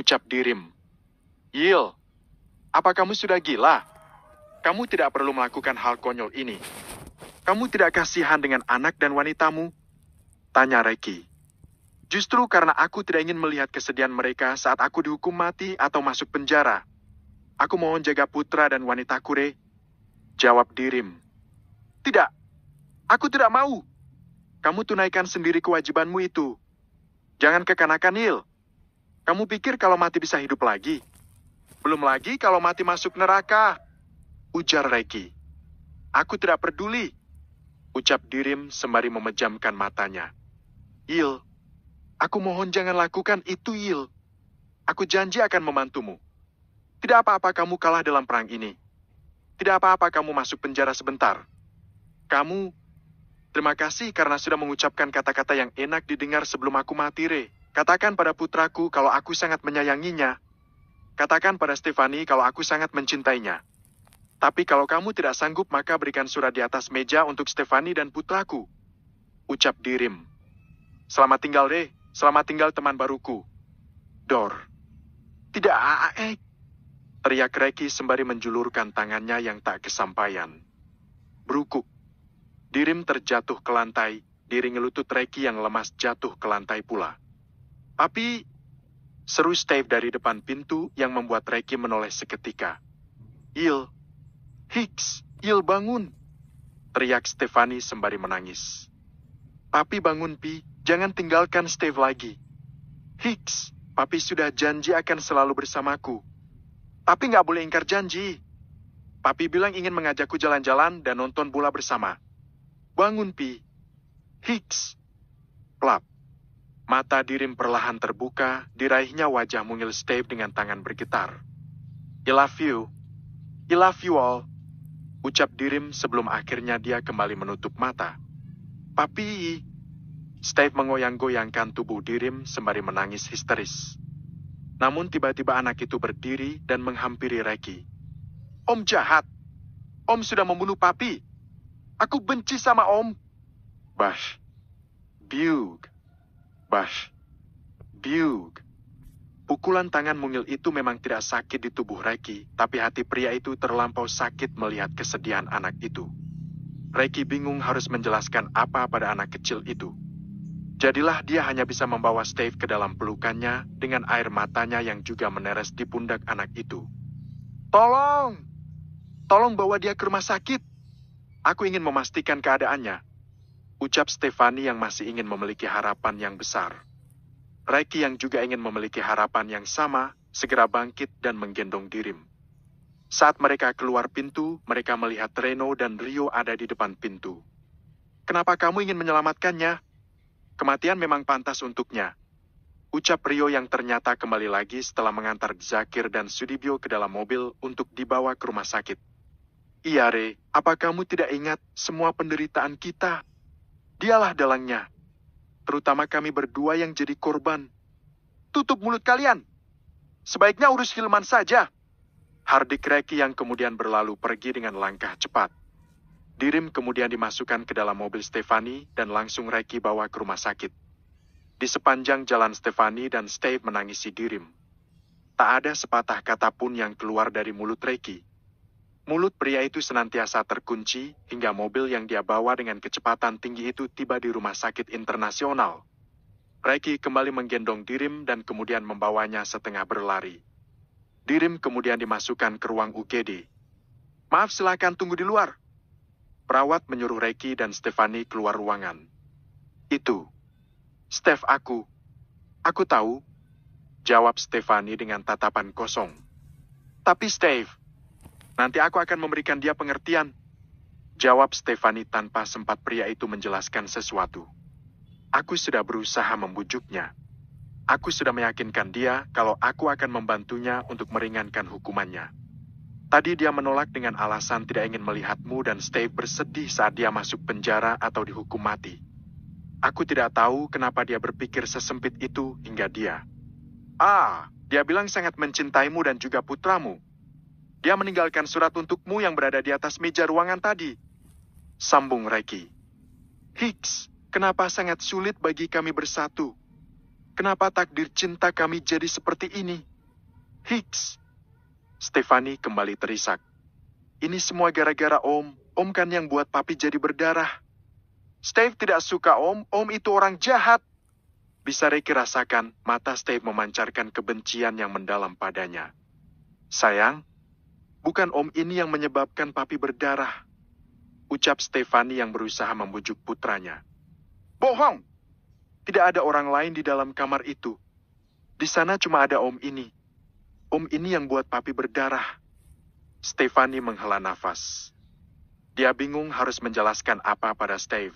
ucap Dirim. Yil, apa kamu sudah gila? Kamu tidak perlu melakukan hal konyol ini. Kamu tidak kasihan dengan anak dan wanitamu? Tanya Reki. Justru karena aku tidak ingin melihat kesedihan mereka saat aku dihukum mati atau masuk penjara. Aku mohon jaga putra dan wanitaku, Re. Jawab Dirim. Tidak, aku tidak mau. Kamu tunaikan sendiri kewajibanmu itu. Jangan kekanakan, Yil. Kamu pikir kalau mati bisa hidup lagi? Belum lagi kalau mati masuk neraka. Ujar Reki. Aku tidak peduli. Ucap Dirim sembari memejamkan matanya. Yil, aku mohon jangan lakukan itu, Yil. Aku janji akan membantumu. Tidak apa-apa kamu kalah dalam perang ini. Tidak apa-apa kamu masuk penjara sebentar. Kamu, terima kasih karena sudah mengucapkan kata-kata yang enak didengar sebelum aku mati, Re. Katakan pada putraku kalau aku sangat menyayanginya. Katakan pada Stefani kalau aku sangat mencintainya. Tapi kalau kamu tidak sanggup, maka berikan surat di atas meja untuk Stefani dan putraku. Ucap Dirim. Selamat tinggal, Re. Selamat tinggal teman baruku. Dor. Tidak, teriak Reki sembari menjulurkan tangannya yang tak kesampaian. Berukuk. Dirim terjatuh ke lantai, diiringi lutut Reki yang lemas jatuh ke lantai pula. Papi, seru Steve dari depan pintu yang membuat Reki menoleh seketika. Yil, Hicks, Yil bangun, teriak Stefani sembari menangis. Papi bangun, Pi, jangan tinggalkan Steve lagi. Hicks, Papi sudah janji akan selalu bersamaku. Papi nggak boleh ingkar janji. Papi bilang ingin mengajakku jalan-jalan dan nonton bola bersama. Bangun, Pi. Hicks. Plap. Mata Dirim perlahan terbuka, diraihnya wajah mungil Steve dengan tangan bergetar. I love you. I love you all. Ucap Dirim sebelum akhirnya dia kembali menutup mata. Papi. Steve mengoyang-goyangkan tubuh Dirim sembari menangis histeris. Namun tiba-tiba anak itu berdiri dan menghampiri Reki. Om jahat. Om sudah membunuh Papi. Aku benci sama Om. Bash. Biug. Bash. Biug. Pukulan tangan mungil itu memang tidak sakit di tubuh Reki, tapi hati pria itu terlampau sakit melihat kesedihan anak itu. Reki bingung harus menjelaskan apa pada anak kecil itu. Jadilah dia hanya bisa membawa Steve ke dalam pelukannya dengan air matanya yang juga meneres di pundak anak itu. Tolong! Tolong bawa dia ke rumah sakit. Aku ingin memastikan keadaannya. Ucap Stefani yang masih ingin memiliki harapan yang besar. Reki yang juga ingin memiliki harapan yang sama, segera bangkit dan menggendong Dirim. Saat mereka keluar pintu, mereka melihat Reno dan Rio ada di depan pintu. Kenapa kamu ingin menyelamatkannya? Kematian memang pantas untuknya. Ucap Rio yang ternyata kembali lagi setelah mengantar Zakir dan Sudibyo ke dalam mobil untuk dibawa ke rumah sakit. Iya, Re, apa kamu tidak ingat semua penderitaan kita? Dialah dalangnya. Terutama kami berdua yang jadi korban. Tutup mulut kalian. Sebaiknya urus Hilman saja. Hardik Reki yang kemudian berlalu pergi dengan langkah cepat. Dirim kemudian dimasukkan ke dalam mobil Stefani dan langsung Reki bawa ke rumah sakit. Di sepanjang jalan Stefani dan Steve menangisi Dirim. Tak ada sepatah kata pun yang keluar dari mulut Reki. Mulut pria itu senantiasa terkunci hingga mobil yang dia bawa dengan kecepatan tinggi itu tiba di rumah sakit internasional. Reki kembali menggendong Dirim dan kemudian membawanya setengah berlari. Dirim kemudian dimasukkan ke ruang UGD. Maaf, silakan tunggu di luar. Perawat menyuruh Reki dan Stefani keluar ruangan. Itu. Steve, aku. Aku tahu. Jawab Stefani dengan tatapan kosong. Tapi Steve, nanti aku akan memberikan dia pengertian. Jawab Stefani tanpa sempat pria itu menjelaskan sesuatu. Aku sudah berusaha membujuknya. Aku sudah meyakinkan dia kalau aku akan membantunya untuk meringankan hukumannya. Tadi dia menolak dengan alasan tidak ingin melihatmu dan Steve bersedih saat dia masuk penjara atau dihukum mati. Aku tidak tahu kenapa dia berpikir sesempit itu hingga dia. Dia bilang sangat mencintaimu dan juga putramu. Dia meninggalkan surat untukmu yang berada di atas meja ruangan tadi. Sambung Reki. Hicks, kenapa sangat sulit bagi kami bersatu? Kenapa takdir cinta kami jadi seperti ini? Hicks. Stefani kembali terisak. Ini semua gara-gara Om. Om kan yang buat papi jadi berdarah. Steve tidak suka Om. Om itu orang jahat. Bisa Reiki rasakan mata Steve memancarkan kebencian yang mendalam padanya. Sayang, bukan Om ini yang menyebabkan papi berdarah. Ucap Stefani yang berusaha membujuk putranya. Bohong! Tidak ada orang lain di dalam kamar itu. Di sana cuma ada Om ini. Om ini yang buat papi berdarah. Stefani menghela nafas. Dia bingung harus menjelaskan apa pada Steve,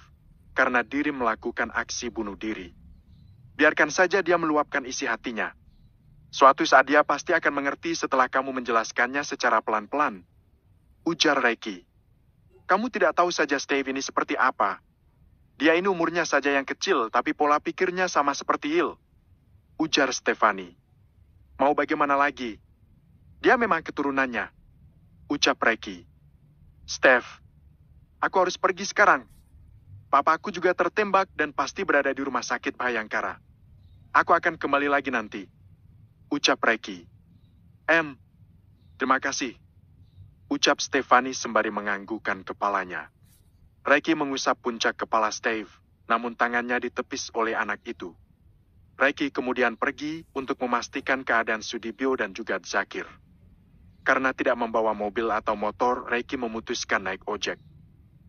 karena diri melakukan aksi bunuh diri. Biarkan saja dia meluapkan isi hatinya. Suatu saat dia pasti akan mengerti setelah kamu menjelaskannya secara pelan-pelan. Ujar Reiki. Kamu tidak tahu saja Steve ini seperti apa. Dia ini umurnya saja yang kecil, tapi pola pikirnya sama seperti Il. Ujar Stefani. Mau bagaimana lagi? Dia memang keturunannya. Ucap Reiki. Steve, aku harus pergi sekarang. Papaku juga tertembak dan pasti berada di rumah sakit Bhayangkara. Aku akan kembali lagi nanti. Ucap Reiki. Terima kasih. Ucap Stefani sembari menganggukkan kepalanya. Reiki mengusap puncak kepala Steve, namun tangannya ditepis oleh anak itu. Reiki kemudian pergi untuk memastikan keadaan Sudibyo dan juga Zakir. Karena tidak membawa mobil atau motor, Reiki memutuskan naik ojek.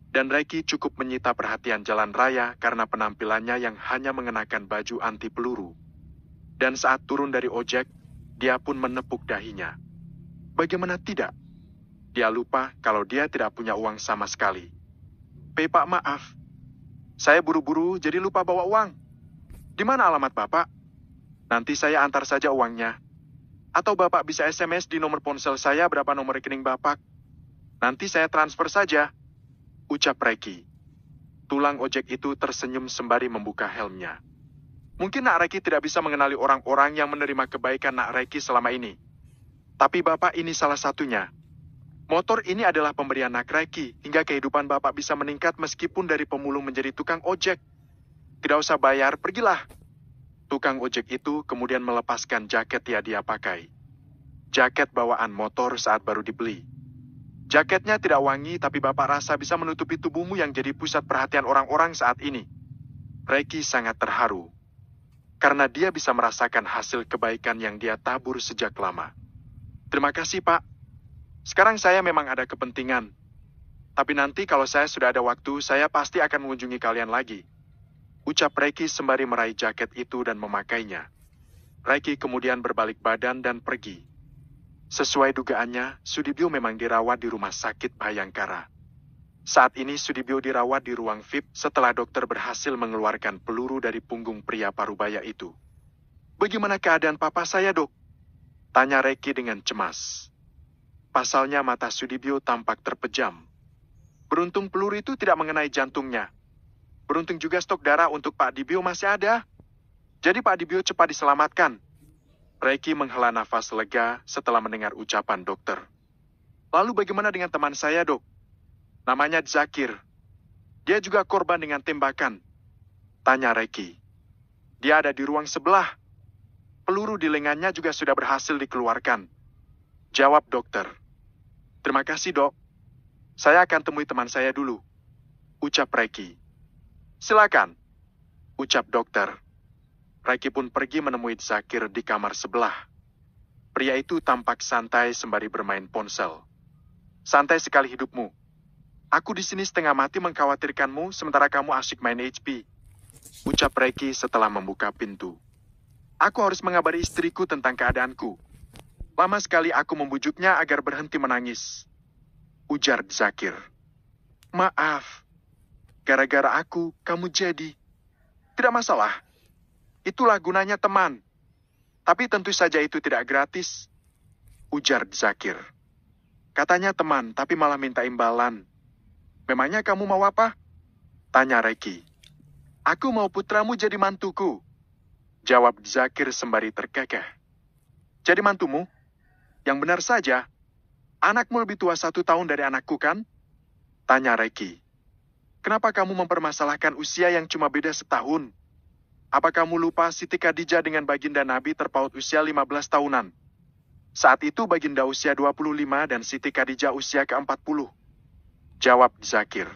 Dan Reiki cukup menyita perhatian jalan raya karena penampilannya yang hanya mengenakan baju anti peluru. Dan saat turun dari ojek, dia pun menepuk dahinya. Bagaimana tidak? Dia lupa kalau dia tidak punya uang sama sekali. Pak, maaf. Saya buru-buru jadi lupa bawa uang. Di mana alamat Bapak? Nanti saya antar saja uangnya. Atau Bapak bisa SMS di nomor ponsel saya berapa nomor rekening Bapak. Nanti saya transfer saja. Ucap Reiki. Tulang ojek itu tersenyum sembari membuka helmnya. Mungkin Nak Reiki tidak bisa mengenali orang-orang yang menerima kebaikan Nak Reiki selama ini. Tapi Bapak ini salah satunya. Motor ini adalah pemberian Nak Reiki hingga kehidupan Bapak bisa meningkat meskipun dari pemulung menjadi tukang ojek. Tidak usah bayar, pergilah. Tukang ojek itu kemudian melepaskan jaket yang dia pakai. Jaket bawaan motor saat baru dibeli. Jaketnya tidak wangi, tapi Bapak rasa bisa menutupi tubuhmu yang jadi pusat perhatian orang-orang saat ini. Reiki sangat terharu. Karena dia bisa merasakan hasil kebaikan yang dia tabur sejak lama. Terima kasih, Pak. Sekarang saya memang ada kepentingan. Tapi nanti kalau saya sudah ada waktu, saya pasti akan mengunjungi kalian lagi. Ucap Reiki sembari meraih jaket itu dan memakainya. Reiki kemudian berbalik badan dan pergi. Sesuai dugaannya, Sudibyo memang dirawat di rumah sakit Bhayangkara. Saat ini Sudibyo dirawat di ruang VIP setelah dokter berhasil mengeluarkan peluru dari punggung pria parubaya itu. Bagaimana keadaan papa saya, Dok? Tanya Reiki dengan cemas. Pasalnya mata Sudibyo tampak terpejam. Beruntung peluru itu tidak mengenai jantungnya. Beruntung juga stok darah untuk Pak Dibyo masih ada. Jadi Pak Dibyo cepat diselamatkan. Reiki menghela nafas lega setelah mendengar ucapan dokter. Lalu bagaimana dengan teman saya, Dok? Namanya Zakir. Dia juga korban dengan tembakan. Tanya Reiki. Dia ada di ruang sebelah. Peluru di lengannya juga sudah berhasil dikeluarkan. Jawab dokter. Terima kasih, Dok. Saya akan temui teman saya dulu. Ucap Reiki. Silakan, ucap dokter. Reiki pun pergi menemui Zakir di kamar sebelah. Pria itu tampak santai sembari bermain ponsel. Santai sekali hidupmu. Aku di sini setengah mati mengkhawatirkanmu sementara kamu asyik main HP. Ucap Reiki setelah membuka pintu. Aku harus mengabari istriku tentang keadaanku. Lama sekali aku membujuknya agar berhenti menangis. Ujar Zakir. Maaf. Gara-gara aku, kamu jadi. Tidak masalah. Itulah gunanya teman. Tapi tentu saja itu tidak gratis. Ujar Zakir. Katanya teman, tapi malah minta imbalan. Memangnya kamu mau apa? Tanya Reiki. Aku mau putramu jadi mantuku. Jawab Zakir sembari terkekeh. Jadi mantumu? Yang benar saja. Anakmu lebih tua 1 tahun dari anakku kan? Tanya Reiki. Kenapa kamu mempermasalahkan usia yang cuma beda setahun? Apa kamu lupa Siti Khadijah dengan baginda Nabi terpaut usia 15 tahunan? Saat itu Baginda usia 25 dan Siti Khadijah usia ke-40. Jawab Zakir.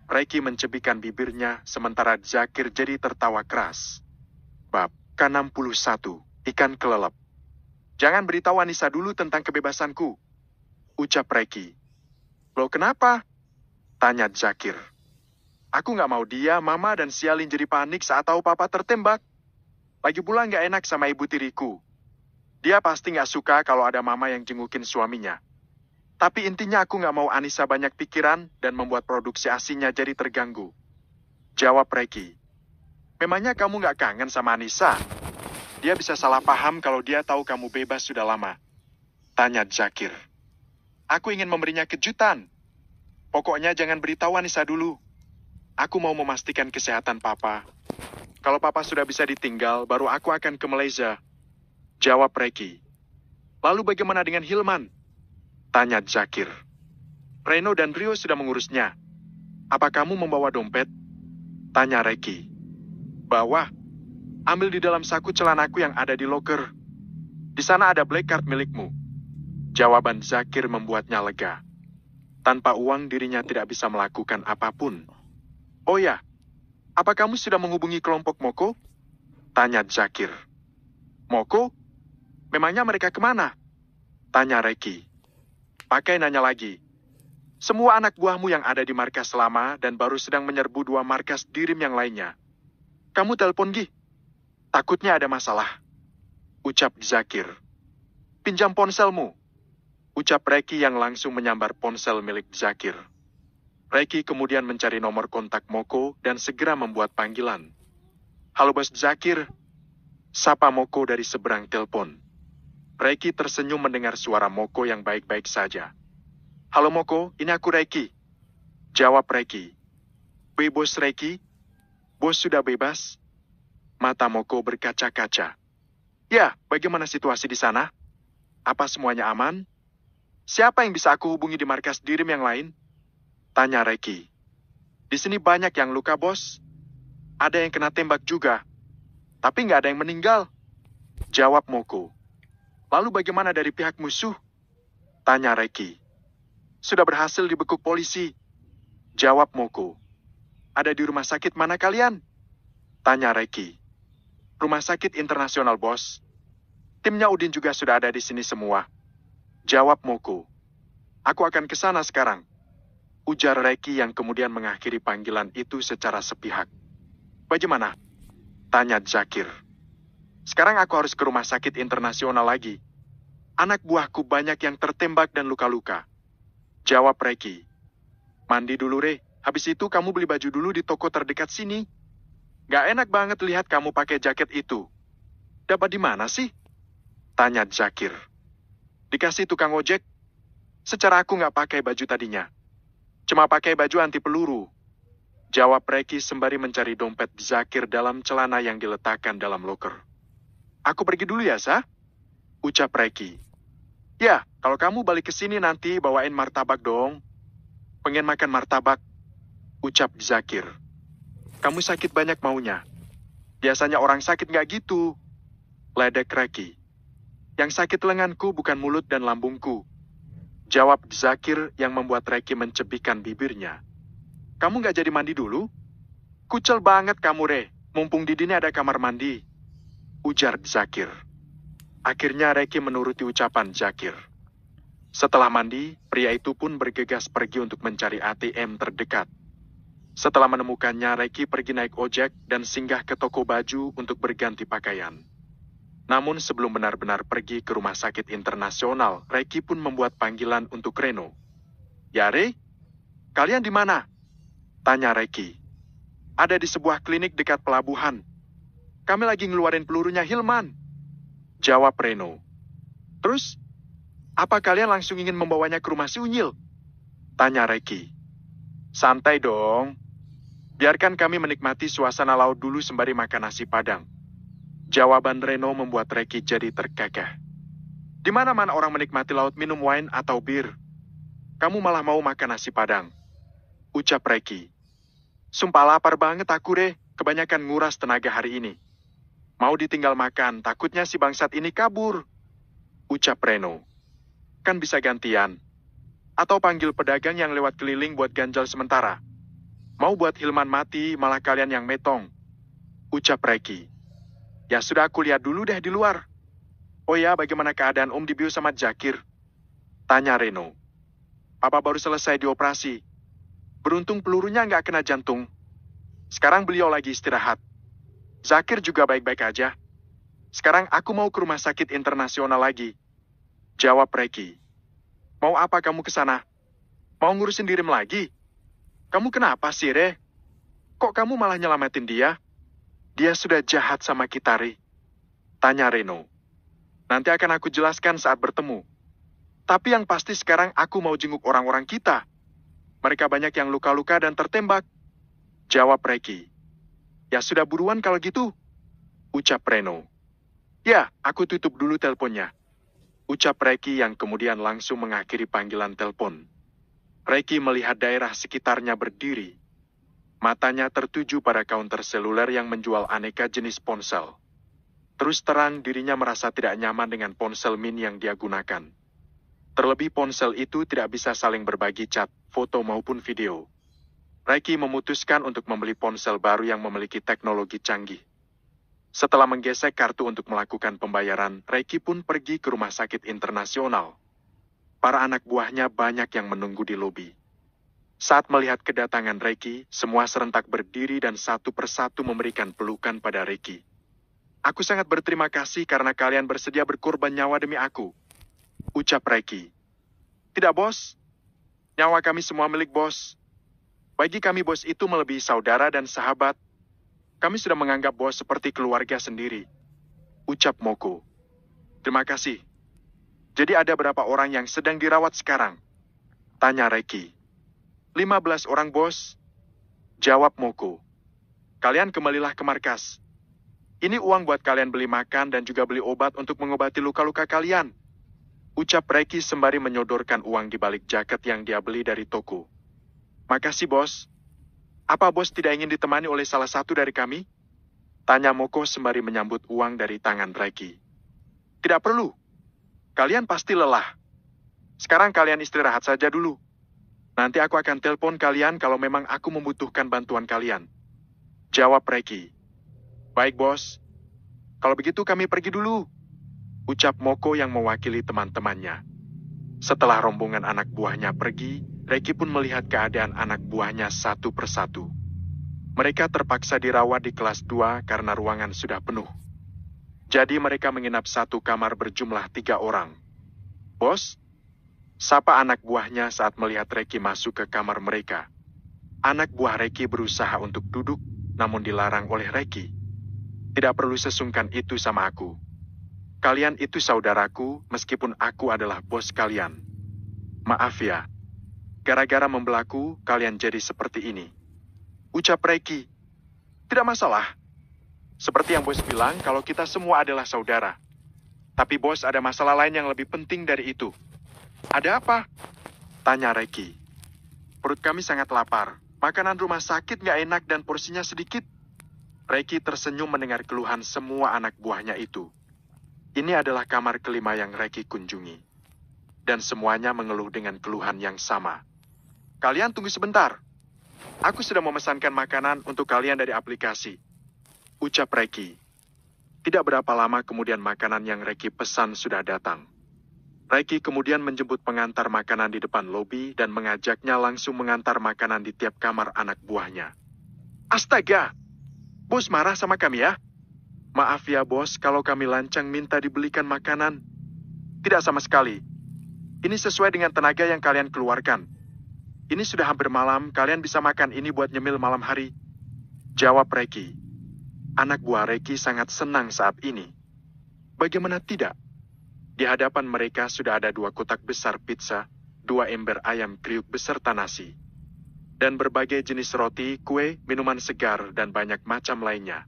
Reki mencebikkan bibirnya sementara Zakir jadi tertawa keras. Bab ke-61, Ikan Kelelep. Jangan beritahu Anissa dulu tentang kebebasanku, ucap Reki. Loh kenapa? Tanya Zakir. Aku nggak mau dia, Mama, dan Sialin jadi panik saat tahu Papa tertembak. Lagi pula nggak enak sama ibu tiriku. Dia pasti nggak suka kalau ada Mama yang jengukin suaminya. Tapi intinya aku nggak mau Anissa banyak pikiran dan membuat produksi ASI-nya jadi terganggu. Jawab Reki. Memangnya kamu nggak kangen sama Anissa? Dia bisa salah paham kalau dia tahu kamu bebas sudah lama. Tanya Zakir. Aku ingin memberinya kejutan. Pokoknya jangan beritahu Anissa dulu. Aku mau memastikan kesehatan Papa. Kalau Papa sudah bisa ditinggal, baru aku akan ke Malaysia. Jawab Reki. Lalu bagaimana dengan Hilman? Tanya Zakir. Reno dan Rio sudah mengurusnya. Apa kamu membawa dompet? Tanya Reki. Bawa. Ambil di dalam saku celanaku yang ada di loker. Di sana ada black card milikmu. Jawaban Zakir membuatnya lega. Tanpa uang dirinya tidak bisa melakukan apapun. Oh ya, apa kamu sudah menghubungi kelompok Moko? Tanya Zakir. Moko? Memangnya mereka kemana? Tanya Reki. Pakai nanya lagi. Semua anak buahmu yang ada di markas lama dan baru sedang menyerbu 2 markas dirim yang lainnya. Kamu telepon Gi. Takutnya ada masalah. Ucap Zakir. Pinjam ponselmu. Ucap Reki yang langsung menyambar ponsel milik Zakir. Reki kemudian mencari nomor kontak Moko dan segera membuat panggilan. Halo Bos Zakir. Sapa Moko dari seberang telepon. Reki tersenyum mendengar suara Moko yang baik-baik saja. Halo Moko, ini aku Reki. Jawab Reki. Bos Reki? Bos sudah bebas? Mata Moko berkaca-kaca. Ya, bagaimana situasi di sana? Apa semuanya aman? Siapa yang bisa aku hubungi di markas dirim yang lain? Tanya Reki. Di sini banyak yang luka, Bos. Ada yang kena tembak juga. Tapi nggak ada yang meninggal. Jawab Moko. Lalu bagaimana dari pihak musuh? Tanya Reki. Sudah berhasil dibekuk polisi. Jawab Moko. Ada di rumah sakit mana kalian? Tanya Reki. Rumah sakit internasional, Bos. Timnya Udin juga sudah ada di sini semua. Jawab Moko. Aku akan ke sana sekarang. Ujar Reki yang kemudian mengakhiri panggilan itu secara sepihak. Bagaimana? Tanya Zakir. Sekarang aku harus ke rumah sakit internasional lagi. Anak buahku banyak yang tertembak dan luka-luka. Jawab Reki. Mandi dulu, Re. Habis itu kamu beli baju dulu di toko terdekat sini. Gak enak banget lihat kamu pakai jaket itu. Dapat di mana sih? Tanya Zakir. Dikasih tukang ojek. Secara aku gak pakai baju tadinya. Cuma pakai baju anti peluru. Jawab Reki sembari mencari dompet Zakir dalam celana yang diletakkan dalam loker. Aku pergi dulu ya, Sa? Ucap Reki. Ya, kalau kamu balik ke sini nanti bawain martabak dong. Pengen makan martabak. Ucap Zakir. Kamu sakit banyak maunya. Biasanya orang sakit nggak gitu. Ledek Reki. Yang sakit lenganku bukan mulut dan lambungku. Jawab Zakir yang membuat Reki mencebikkan bibirnya. Kamu nggak jadi mandi dulu? Kucel banget kamu, Re. Mumpung di sini ada kamar mandi. Ujar Zakir. Akhirnya Reki menuruti ucapan Zakir. Setelah mandi, pria itu pun bergegas pergi untuk mencari ATM terdekat. Setelah menemukannya, Reki pergi naik ojek dan singgah ke toko baju untuk berganti pakaian. Namun sebelum benar-benar pergi ke rumah sakit internasional, Reki pun membuat panggilan untuk Reno. Ya, Re? Kalian di mana? Tanya Reki. Ada di sebuah klinik dekat pelabuhan. Kami lagi ngeluarin pelurunya Hilman. Jawab Reno. Terus, apa kalian langsung ingin membawanya ke rumah si Unyil? Tanya Reki. Santai dong. Biarkan kami menikmati suasana laut dulu sembari makan nasi padang. Jawaban Reno membuat Reki jadi tergagah. Di mana-mana orang menikmati laut minum wine atau bir. Kamu malah mau makan nasi padang. Ucap Reki. Sumpah lapar banget aku, Re. Kebanyakan nguras tenaga hari ini. Mau ditinggal makan, takutnya si bangsat ini kabur. ucap Reno. Kan bisa gantian. Atau panggil pedagang yang lewat keliling buat ganjal sementara. Mau buat Hilman mati, malah kalian yang metong, ucap Reki. Ya sudah, aku lihat dulu deh di luar. Oh ya, bagaimana keadaan Om Dibiu sama Jakir? Tanya Reno. Papa baru selesai dioperasi. Beruntung pelurunya nggak kena jantung. Sekarang beliau lagi istirahat. Zakir juga baik-baik aja. Sekarang aku mau ke rumah sakit internasional lagi, jawab Reki. Mau apa kamu ke sana? Mau ngurusin dirimu lagi? Kamu kenapa sih, Re? Kok kamu malah nyelamatin dia? Dia sudah jahat sama kita, Re. Tanya Reno. Nanti akan aku jelaskan saat bertemu. Tapi yang pasti sekarang aku mau jenguk orang-orang kita. Mereka banyak yang luka-luka dan tertembak, jawab Reki. Ya sudah, buruan kalau gitu, ucap Reno. Ya, aku tutup dulu teleponnya, ucap Reki yang kemudian langsung mengakhiri panggilan telepon. Reki melihat daerah sekitarnya berdiri. Matanya tertuju pada kaunter seluler yang menjual aneka jenis ponsel. Terus terang dirinya merasa tidak nyaman dengan ponsel Min yang dia gunakan. Terlebih ponsel itu tidak bisa saling berbagi chat, foto maupun video. Reki memutuskan untuk membeli ponsel baru yang memiliki teknologi canggih. Setelah menggesek kartu untuk melakukan pembayaran, Reki pun pergi ke rumah sakit internasional. Para anak buahnya banyak yang menunggu di lobi. Saat melihat kedatangan Reki, semua serentak berdiri dan satu persatu memberikan pelukan pada Reki. Aku sangat berterima kasih karena kalian bersedia berkorban nyawa demi aku, ucap Reki. Tidak, bos. Nyawa kami semua milik bos. Bagi kami bos itu melebihi saudara dan sahabat. Kami sudah menganggap bos seperti keluarga sendiri, ucap Moko. Terima kasih. Jadi ada berapa orang yang sedang dirawat sekarang? Tanya Reki. 15 orang, bos, jawab Moko. Kalian kembalilah ke markas. Ini uang buat kalian beli makan dan juga beli obat untuk mengobati luka-luka kalian, ucap Reki sembari menyodorkan uang di balik jaket yang dia beli dari toko. Makasih, bos. Apa bos tidak ingin ditemani oleh salah satu dari kami? Tanya Moko sembari menyambut uang dari tangan Reki. Tidak perlu. Kalian pasti lelah. Sekarang kalian istirahat saja dulu. Nanti aku akan telepon kalian kalau memang aku membutuhkan bantuan kalian, jawab Reki. Baik, bos. Kalau begitu kami pergi dulu, ucap Moko yang mewakili teman-temannya. Setelah rombongan anak buahnya pergi, Reki pun melihat keadaan anak buahnya satu persatu. Mereka terpaksa dirawat di kelas 2 karena ruangan sudah penuh. Jadi mereka menginap satu kamar berjumlah 3 orang. Bos, sapa anak buahnya saat melihat Reki masuk ke kamar mereka. Anak buah Reki berusaha untuk duduk, namun dilarang oleh Reki. Tidak perlu sesungkan itu sama aku. Kalian itu saudaraku, meskipun aku adalah bos kalian. Maaf ya, gara-gara membelaku, kalian jadi seperti ini, ucap Reki. Tidak masalah. Seperti yang bos bilang, kalau kita semua adalah saudara. Tapi bos, ada masalah lain yang lebih penting dari itu. Ada apa? Tanya Reki. Perut kami sangat lapar. Makanan rumah sakit nggak enak dan porsinya sedikit. Reki tersenyum mendengar keluhan semua anak buahnya itu. Ini adalah kamar kelima yang Reki kunjungi. Dan semuanya mengeluh dengan keluhan yang sama. Kalian tunggu sebentar. Aku sudah memesankan makanan untuk kalian dari aplikasi, ucap Reki. Tidak berapa lama kemudian makanan yang Reki pesan sudah datang. Reki kemudian menjemput pengantar makanan di depan lobi dan mengajaknya langsung mengantar makanan di tiap kamar anak buahnya. Astaga! Bos marah sama kami ya? Maaf ya bos, kalau kami lancang minta dibelikan makanan. Tidak sama sekali. Ini sesuai dengan tenaga yang kalian keluarkan. Ini sudah hampir malam, kalian bisa makan ini buat nyemil malam hari, jawab Reki. Anak buah Reki sangat senang saat ini. Bagaimana tidak? Di hadapan mereka sudah ada 2 kotak besar pizza, 2 ember ayam kriuk beserta nasi, dan berbagai jenis roti, kue, minuman segar, dan banyak macam lainnya.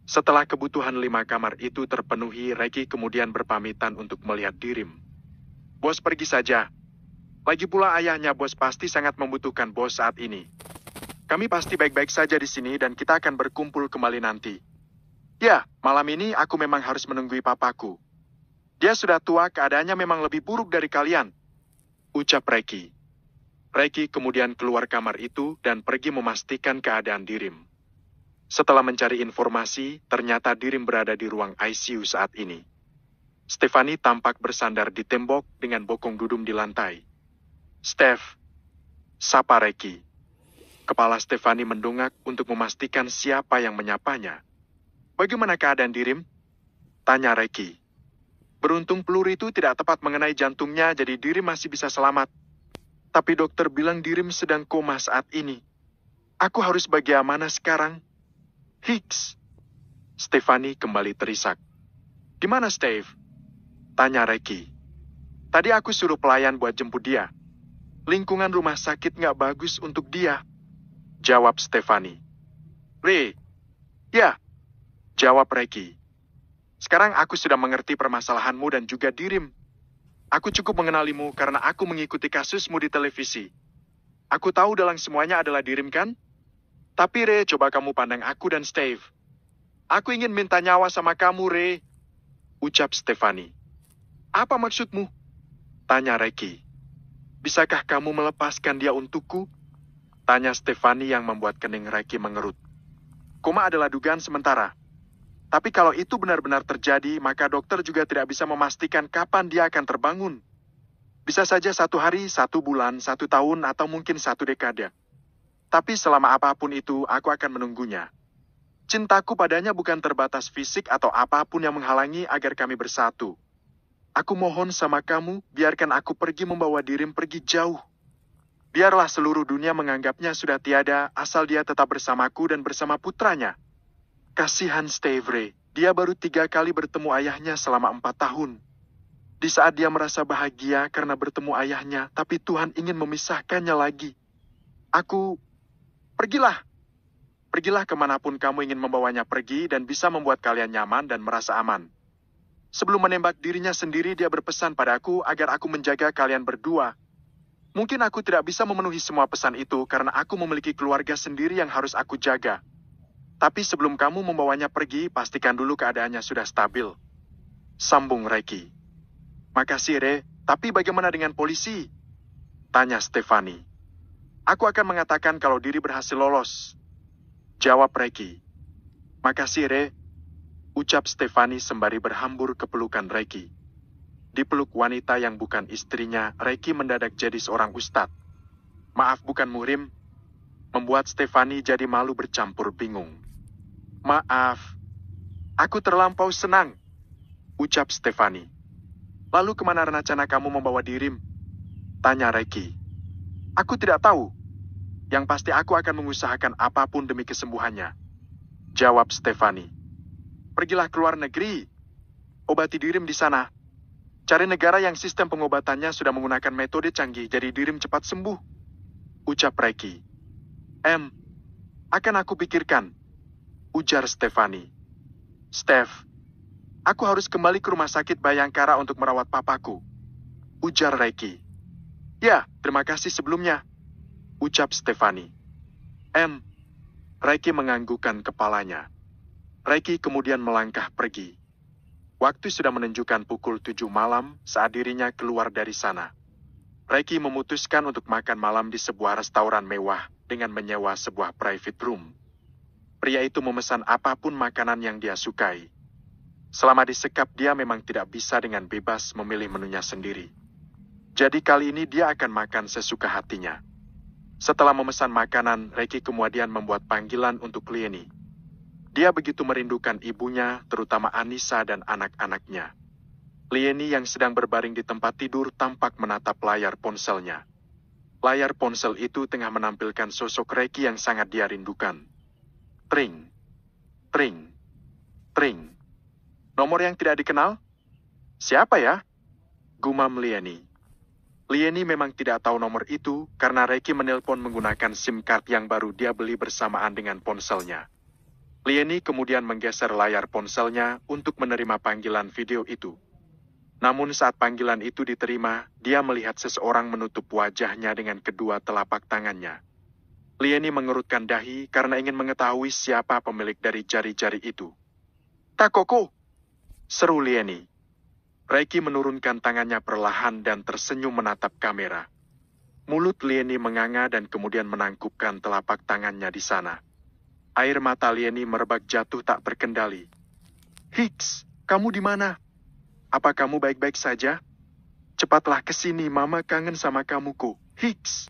Setelah kebutuhan 5 kamar itu terpenuhi, Reki kemudian berpamitan untuk melihat Dirim. Bos pergi saja. Lagi pula ayahnya bos pasti sangat membutuhkan bos saat ini. Kami pasti baik-baik saja di sini dan kita akan berkumpul kembali nanti. Ya, malam ini aku memang harus menunggui papaku. Dia sudah tua, keadaannya memang lebih buruk dari kalian, ucap Reki. Reki kemudian keluar kamar itu dan pergi memastikan keadaan Dirim. Setelah mencari informasi, ternyata Dirim berada di ruang ICU saat ini. Stefani tampak bersandar di tembok dengan bokong dudum di lantai. Steph, sapa Reki. Kepala Stefani mendongak untuk memastikan siapa yang menyapanya. Bagaimana keadaan Dirim? Tanya Reki. Beruntung peluru itu tidak tepat mengenai jantungnya, jadi Dirim masih bisa selamat. Tapi dokter bilang Dirim sedang koma saat ini. Aku harus bagaimana sekarang? Hicks. Stefani kembali terisak. Di mana Steve? Tanya Reki. Tadi aku suruh pelayan buat jemput dia. Lingkungan rumah sakit nggak bagus untuk dia. Jawab Stefani. Re. Ya. Jawab Reki. Sekarang aku sudah mengerti permasalahanmu dan juga Dirim. Aku cukup mengenalimu karena aku mengikuti kasusmu di televisi. Aku tahu dalam semuanya adalah Dirim kan? Tapi Re, coba kamu pandang aku dan Steve. Aku ingin minta nyawa sama kamu, Re. Ucap Stefani. Apa maksudmu? Tanya Reki. Bisakah kamu melepaskan dia untukku? Tanya Stefani yang membuat kening Reki mengerut. Koma adalah dugaan sementara. Tapi kalau itu benar-benar terjadi, maka dokter juga tidak bisa memastikan kapan dia akan terbangun. Bisa saja 1 hari, 1 bulan, 1 tahun, atau mungkin 1 dekade. Tapi selama apapun itu, aku akan menunggunya. Cintaku padanya bukan terbatas fisik atau apapun yang menghalangi agar kami bersatu. Aku mohon sama kamu, biarkan aku pergi membawa Dirim pergi jauh. Biarlah seluruh dunia menganggapnya sudah tiada, asal dia tetap bersamaku dan bersama putranya. Kasihan Steve Ray, dia baru 3 kali bertemu ayahnya selama 4 tahun. Di saat dia merasa bahagia karena bertemu ayahnya, tapi Tuhan ingin memisahkannya lagi. Pergilah. Pergilah kemanapun kamu ingin membawanya pergi dan bisa membuat kalian nyaman dan merasa aman. Sebelum menembak dirinya sendiri, dia berpesan padaku agar aku menjaga kalian berdua. Mungkin aku tidak bisa memenuhi semua pesan itu karena aku memiliki keluarga sendiri yang harus aku jaga. Tapi sebelum kamu membawanya pergi, pastikan dulu keadaannya sudah stabil. Sambung Reki. Makasih, Re. Tapi bagaimana dengan polisi? Tanya Stefani. Aku akan mengatakan kalau diri berhasil lolos. Jawab Reki. Makasih, Re. Ucap Stefani sembari berhambur ke pelukan Reki. Dipeluk wanita yang bukan istrinya, Reki mendadak jadi seorang ustadz. Maaf bukan muhrim. Membuat Stefani jadi malu bercampur bingung. Maaf. Aku terlampau senang. Ucap Stefani. Lalu kemana rencana kamu membawa Dirim? Tanya Reki. Aku tidak tahu. Yang pasti aku akan mengusahakan apapun demi kesembuhannya. Jawab Stefani. Pergilah ke luar negeri. Obati Dirim di sana. Cari negara yang sistem pengobatannya sudah menggunakan metode canggih jadi Dirim cepat sembuh. Ucap Reki. Akan aku pikirkan. Ujar Stefani. Steph, aku harus kembali ke rumah sakit Bayangkara untuk merawat papaku. Ujar Reki. Ya, terima kasih sebelumnya. Ucap Stefani. Reki menganggukkan kepalanya. Reki kemudian melangkah pergi. Waktu sudah menunjukkan pukul 7 malam saat dirinya keluar dari sana. Reki memutuskan untuk makan malam di sebuah restoran mewah dengan menyewa sebuah private room. Pria itu memesan apapun makanan yang dia sukai. Selama disekap, dia memang tidak bisa dengan bebas memilih menunya sendiri. Jadi kali ini dia akan makan sesuka hatinya. Setelah memesan makanan, Reki kemudian membuat panggilan untuk Lieni. Dia begitu merindukan ibunya, terutama Anissa dan anak-anaknya. Lieni yang sedang berbaring di tempat tidur tampak menatap layar ponselnya. Layar ponsel itu tengah menampilkan sosok Reki yang sangat dia rindukan. Tring, tring, tring. Nomor yang tidak dikenal? Siapa ya? Gumam Lieni. Lieni memang tidak tahu nomor itu karena Reki menelpon menggunakan SIM card yang baru dia beli bersamaan dengan ponselnya. Lieni kemudian menggeser layar ponselnya untuk menerima panggilan video itu. Namun saat panggilan itu diterima, dia melihat seseorang menutup wajahnya dengan kedua telapak tangannya. Lieni mengerutkan dahi karena ingin mengetahui siapa pemilik dari jari-jari itu. Takoko! Seru Lieni. Reiki menurunkan tangannya perlahan dan tersenyum menatap kamera. Mulut Lieni menganga dan kemudian menangkupkan telapak tangannya di sana. Air mata Lieni merebak jatuh tak terkendali. Hicks, kamu di mana? Apa kamu baik-baik saja? Cepatlah ke sini, Mama kangen sama kamuku. Hicks.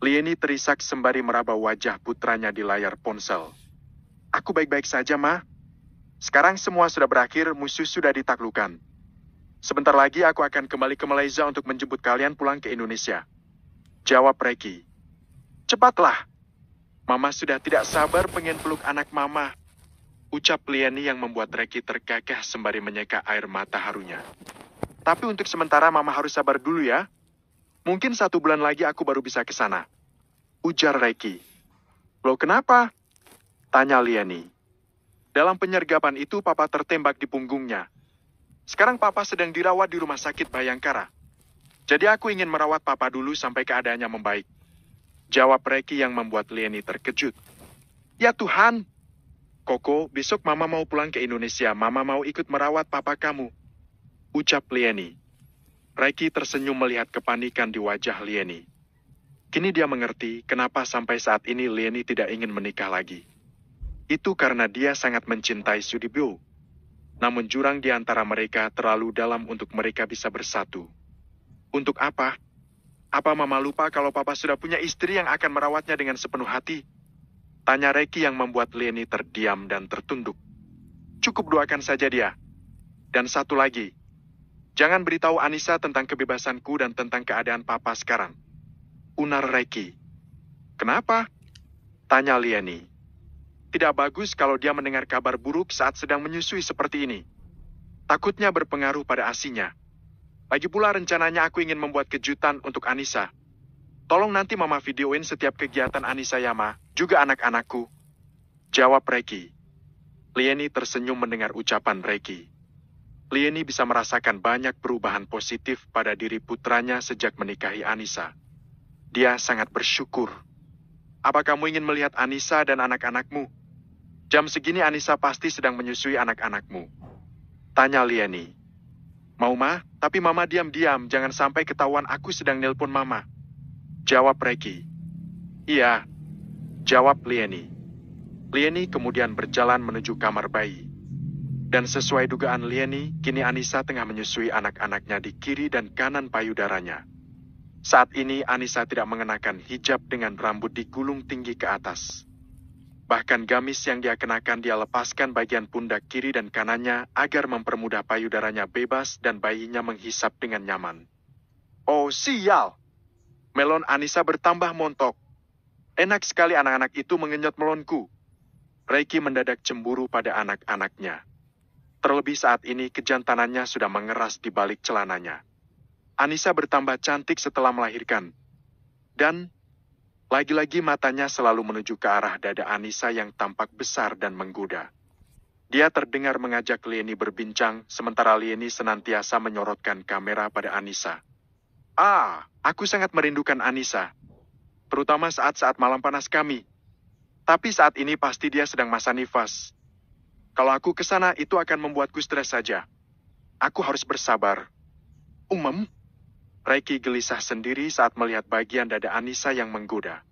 Lieni terisak sembari meraba wajah putranya di layar ponsel. Aku baik-baik saja, Ma. Sekarang semua sudah berakhir, musuh sudah ditaklukkan. Sebentar lagi aku akan kembali ke Malaysia untuk menjemput kalian pulang ke Indonesia. Jawab Reiki. Cepatlah. Mama sudah tidak sabar pengen peluk anak Mama. Ucap Lieni yang membuat Reiki tergagah sembari menyeka air mata harunya. Tapi untuk sementara Mama harus sabar dulu ya. Mungkin 1 bulan lagi aku baru bisa ke sana. Ujar Reiki. Loh kenapa? Tanya Lieni. Dalam penyergapan itu Papa tertembak di punggungnya. Sekarang Papa sedang dirawat di rumah sakit Bayangkara. Jadi aku ingin merawat Papa dulu sampai keadaannya membaik. Jawab Reiki yang membuat Lieni terkejut. Ya Tuhan. Koko, besok Mama mau pulang ke Indonesia. Mama mau ikut merawat Papa kamu. Ucap Lieni. Reiki tersenyum melihat kepanikan di wajah Lieni. Kini dia mengerti kenapa sampai saat ini Lieni tidak ingin menikah lagi. Itu karena dia sangat mencintai Sudibyo. Namun jurang di antara mereka terlalu dalam untuk mereka bisa bersatu. Untuk apa? Apa Mama lupa kalau Papa sudah punya istri yang akan merawatnya dengan sepenuh hati? Tanya Reiki yang membuat Lieni terdiam dan tertunduk. Cukup doakan saja dia. Dan satu lagi. Jangan beritahu Anissa tentang kebebasanku dan tentang keadaan Papa sekarang. Unar Reiki. Kenapa? Tanya Lieni. Tidak bagus kalau dia mendengar kabar buruk saat sedang menyusui seperti ini. Takutnya berpengaruh pada ASINya. Lagi pula rencananya aku ingin membuat kejutan untuk Anissa. Tolong nanti Mama videoin setiap kegiatan Anissa ya, Ma. Juga anak-anakku. Jawab Reiki. Lieni tersenyum mendengar ucapan Reiki. Lieni bisa merasakan banyak perubahan positif pada diri putranya sejak menikahi Anissa. Dia sangat bersyukur. Apa kamu ingin melihat Anissa dan anak-anakmu? Jam segini Anissa pasti sedang menyusui anak-anakmu. Tanya Lieni. Mau Ma? Tapi Mama diam-diam, jangan sampai ketahuan aku sedang nelpon Mama. Jawab Reiki. Iya. Jawab Lieni. Lieni kemudian berjalan menuju kamar bayi. Dan sesuai dugaan Lieni, kini Anissa tengah menyusui anak-anaknya di kiri dan kanan payudaranya. Saat ini Anissa tidak mengenakan hijab dengan rambut digulung tinggi ke atas. Bahkan gamis yang dia kenakan dia lepaskan bagian pundak kiri dan kanannya agar mempermudah payudaranya bebas dan bayinya menghisap dengan nyaman. Oh sial! Melon Anissa bertambah montok. Enak sekali anak-anak itu mengenyot melonku. Reiki mendadak cemburu pada anak-anaknya. Terlebih saat ini kejantanannya sudah mengeras di balik celananya. Anissa bertambah cantik setelah melahirkan. Dan lagi-lagi matanya selalu menuju ke arah dada Anissa yang tampak besar dan menggoda. Dia terdengar mengajak Lieni berbincang, sementara Lieni senantiasa menyorotkan kamera pada Anissa. Aku sangat merindukan Anissa. Terutama saat-saat malam panas kami. Tapi saat ini pasti dia sedang masa nifas. Kalau aku ke sana, itu akan membuatku stres saja. Aku harus bersabar. Reiki gelisah sendiri saat melihat bagian dada Anissa yang menggoda.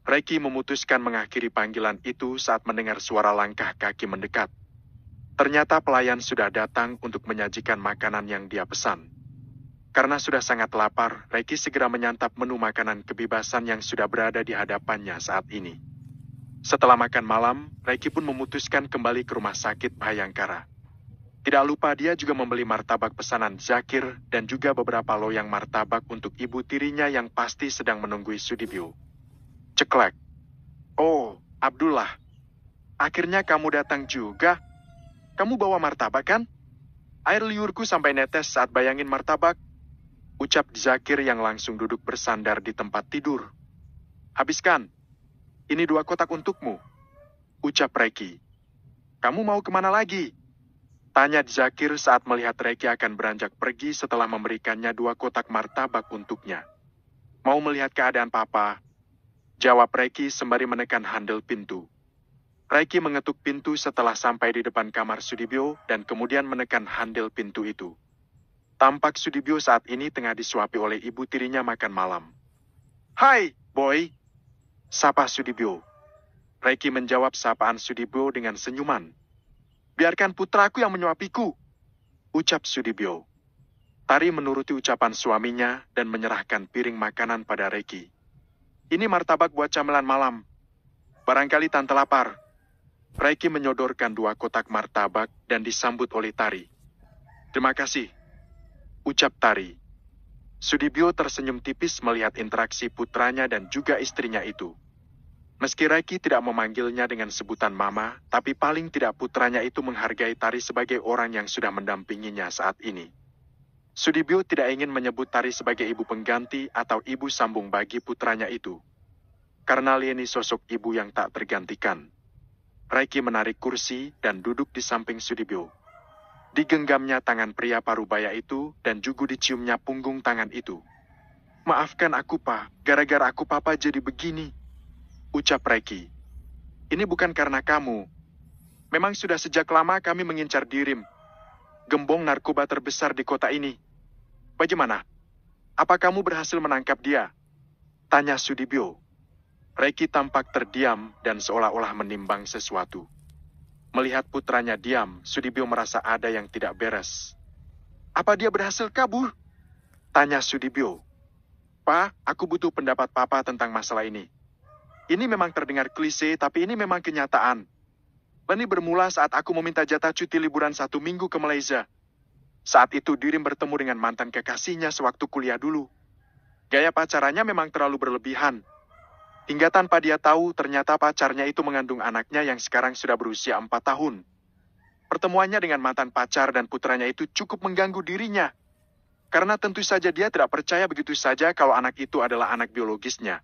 Reiki memutuskan mengakhiri panggilan itu saat mendengar suara langkah kaki mendekat. Ternyata pelayan sudah datang untuk menyajikan makanan yang dia pesan. Karena sudah sangat lapar, Reiki segera menyantap menu makanan kebebasan yang sudah berada di hadapannya saat ini. Setelah makan malam, Reiki pun memutuskan kembali ke rumah sakit Bayangkara. Tidak lupa dia juga membeli martabak pesanan Zakir dan juga beberapa loyang martabak untuk ibu tirinya yang pasti sedang menunggui Sudibyo. Ceklek. Oh, Abdullah. Akhirnya kamu datang juga. Kamu bawa martabak kan? Air liurku sampai netes saat bayangin martabak. Ucap Zakir yang langsung duduk bersandar di tempat tidur. Habiskan. Ini 2 kotak untukmu. Ucap Reiki. Kamu mau kemana lagi? Tanya Zakir saat melihat Reiki akan beranjak pergi setelah memberikannya 2 kotak martabak untuknya. Mau melihat keadaan Papa? Jawab Reiki sembari menekan handle pintu. Reiki mengetuk pintu setelah sampai di depan kamar Sudibyo dan kemudian menekan handle pintu itu. Tampak Sudibyo saat ini tengah disuapi oleh ibu tirinya makan malam. "Hai, boy," sapa Sudibyo. Reiki menjawab sapaan Sudibyo dengan senyuman. "Biarkan putraku yang menyuapiku," ucap Sudibyo. Tari menuruti ucapan suaminya dan menyerahkan piring makanan pada Reiki. "Ini martabak buat camilan malam. Barangkali tante lapar." Reiki menyodorkan 2 kotak martabak dan disambut oleh Tari. "Terima kasih," ucap Tari. Sudibyo tersenyum tipis melihat interaksi putranya dan juga istrinya itu. Meski Reiki tidak memanggilnya dengan sebutan mama, tapi paling tidak putranya itu menghargai Tari sebagai orang yang sudah mendampinginya saat ini. Sudibyo tidak ingin menyebut Tari sebagai ibu pengganti atau ibu sambung bagi putranya itu. Karena Lieni sosok ibu yang tak tergantikan. Reiki menarik kursi dan duduk di samping Sudibyo. Digenggamnya tangan pria parubaya itu dan juga diciumnya punggung tangan itu. "Maafkan aku, Pak. Gara-gara aku Papa jadi begini," ucap Reiki. "Ini bukan karena kamu. Memang sudah sejak lama kami mengincar Dirim, gembong narkoba terbesar di kota ini. Bagaimana? Apa kamu berhasil menangkap dia?" tanya Sudibyo. Reiki tampak terdiam dan seolah-olah menimbang sesuatu. Melihat putranya diam, Sudibyo merasa ada yang tidak beres. "Apa dia berhasil kabur?" tanya Sudibyo. "Pak, aku butuh pendapat Papa tentang masalah ini. Ini memang terdengar klise, tapi ini memang kenyataan. Ini bermula saat aku meminta jatah cuti liburan 1 minggu ke Malaysia. Saat itu Dirim bertemu dengan mantan kekasihnya sewaktu kuliah dulu. Gaya pacarannya memang terlalu berlebihan. Hingga tanpa dia tahu, ternyata pacarnya itu mengandung anaknya yang sekarang sudah berusia 4 tahun. Pertemuannya dengan mantan pacar dan putranya itu cukup mengganggu dirinya. Karena tentu saja dia tidak percaya begitu saja kalau anak itu adalah anak biologisnya.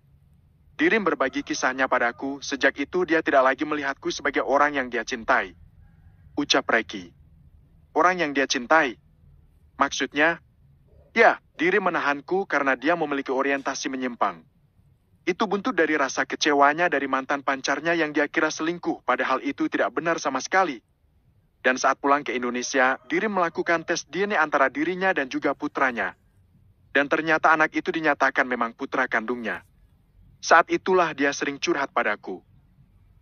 Dirim berbagi kisahnya padaku, sejak itu dia tidak lagi melihatku sebagai orang yang dia cintai," ucap Reiki. "Orang yang dia cintai? Maksudnya?" "Ya, Dirim menahanku karena dia memiliki orientasi menyimpang. Itu buntut dari rasa kecewanya dari mantan pacarnya yang dia kira selingkuh, padahal itu tidak benar sama sekali. Dan saat pulang ke Indonesia, Dirim melakukan tes DNA antara dirinya dan juga putranya. Dan ternyata anak itu dinyatakan memang putra kandungnya. Saat itulah dia sering curhat padaku.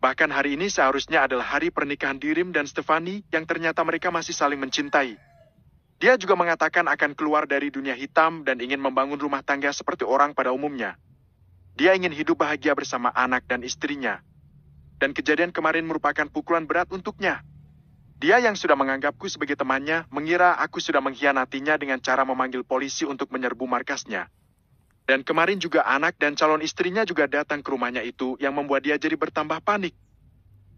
Bahkan hari ini seharusnya adalah hari pernikahan Dirim dan Stefani yang ternyata mereka masih saling mencintai. Dia juga mengatakan akan keluar dari dunia hitam dan ingin membangun rumah tangga seperti orang pada umumnya. Dia ingin hidup bahagia bersama anak dan istrinya. Dan kejadian kemarin merupakan pukulan berat untuknya. Dia yang sudah menganggapku sebagai temannya, mengira aku sudah mengkhianatinya dengan cara memanggil polisi untuk menyerbu markasnya. Dan kemarin juga anak dan calon istrinya juga datang ke rumahnya itu yang membuat dia jadi bertambah panik.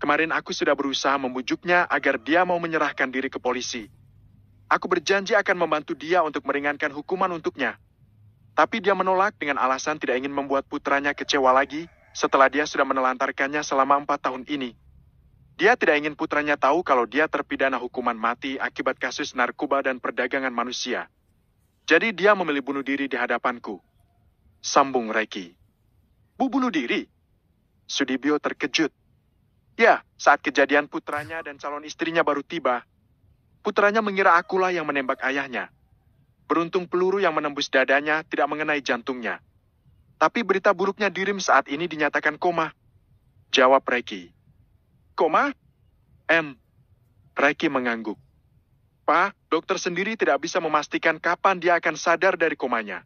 Kemarin aku sudah berusaha membujuknya agar dia mau menyerahkan diri ke polisi. Aku berjanji akan membantu dia untuk meringankan hukuman untuknya. Tapi dia menolak dengan alasan tidak ingin membuat putranya kecewa lagi setelah dia sudah menelantarkannya selama 4 tahun ini. Dia tidak ingin putranya tahu kalau dia terpidana hukuman mati akibat kasus narkoba dan perdagangan manusia. Jadi dia memilih bunuh diri di hadapanku," sambung Reiki. "Bu, bunuh diri?" Sudibyo terkejut. "Ya, saat kejadian putranya dan calon istrinya baru tiba, putranya mengira akulah yang menembak ayahnya. Beruntung peluru yang menembus dadanya tidak mengenai jantungnya. Tapi berita buruknya Dirim saat ini dinyatakan koma," jawab Reiki. "Koma? Reiki mengangguk. "Pak, dokter sendiri tidak bisa memastikan kapan dia akan sadar dari komanya.